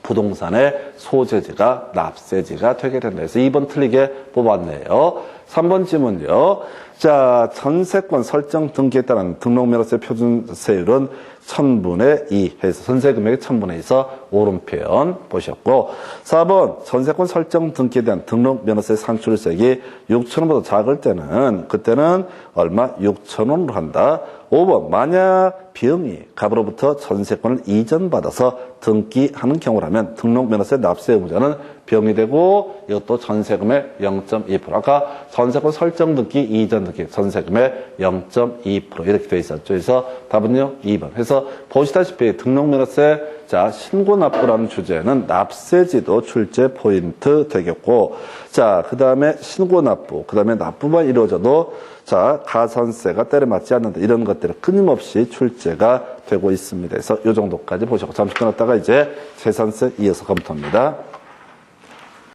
부동산의 소재지가 납세지가 되게 된다. 그래서 2번 틀리게 뽑았네요. 3번 질문요. 자, 전세권 설정 등기에 따른 등록면허세 표준세율은 1000분의 2 해서 전세금액의 1000분의 2에서 옳은 표현 보셨고 4번 전세권 설정 등기에 대한 등록면허세 산출세액이 6,000원보다 작을 때는 그때는 얼마? 6,000원으로 한다. 5번 만약 비용이 갑으로부터 전세권을 이전받아서 등기하는 경우라면 등록면허세 납세 의무자는 비용이 되고 이것도 전세금의 0.2%. 아까 전세권 설정 등기, 이전 등기, 전세금의 0.2% 이렇게 돼 있었죠. 그래서 답은요 2번. 그래서 보시다시피 등록면허세 자 신고 납부라는 주제는 납세지도 출제 포인트 되겠고 자 그 다음에 신고 납부, 그 다음에 납부만 이루어져도 자 가산세가 때려 맞지 않는다. 이런 것들은 끊임없이 출제가 되고 있습니다. 그래서 이 정도까지 보시고 잠시 끊었다가 이제 재산세 이어서 검토합니다.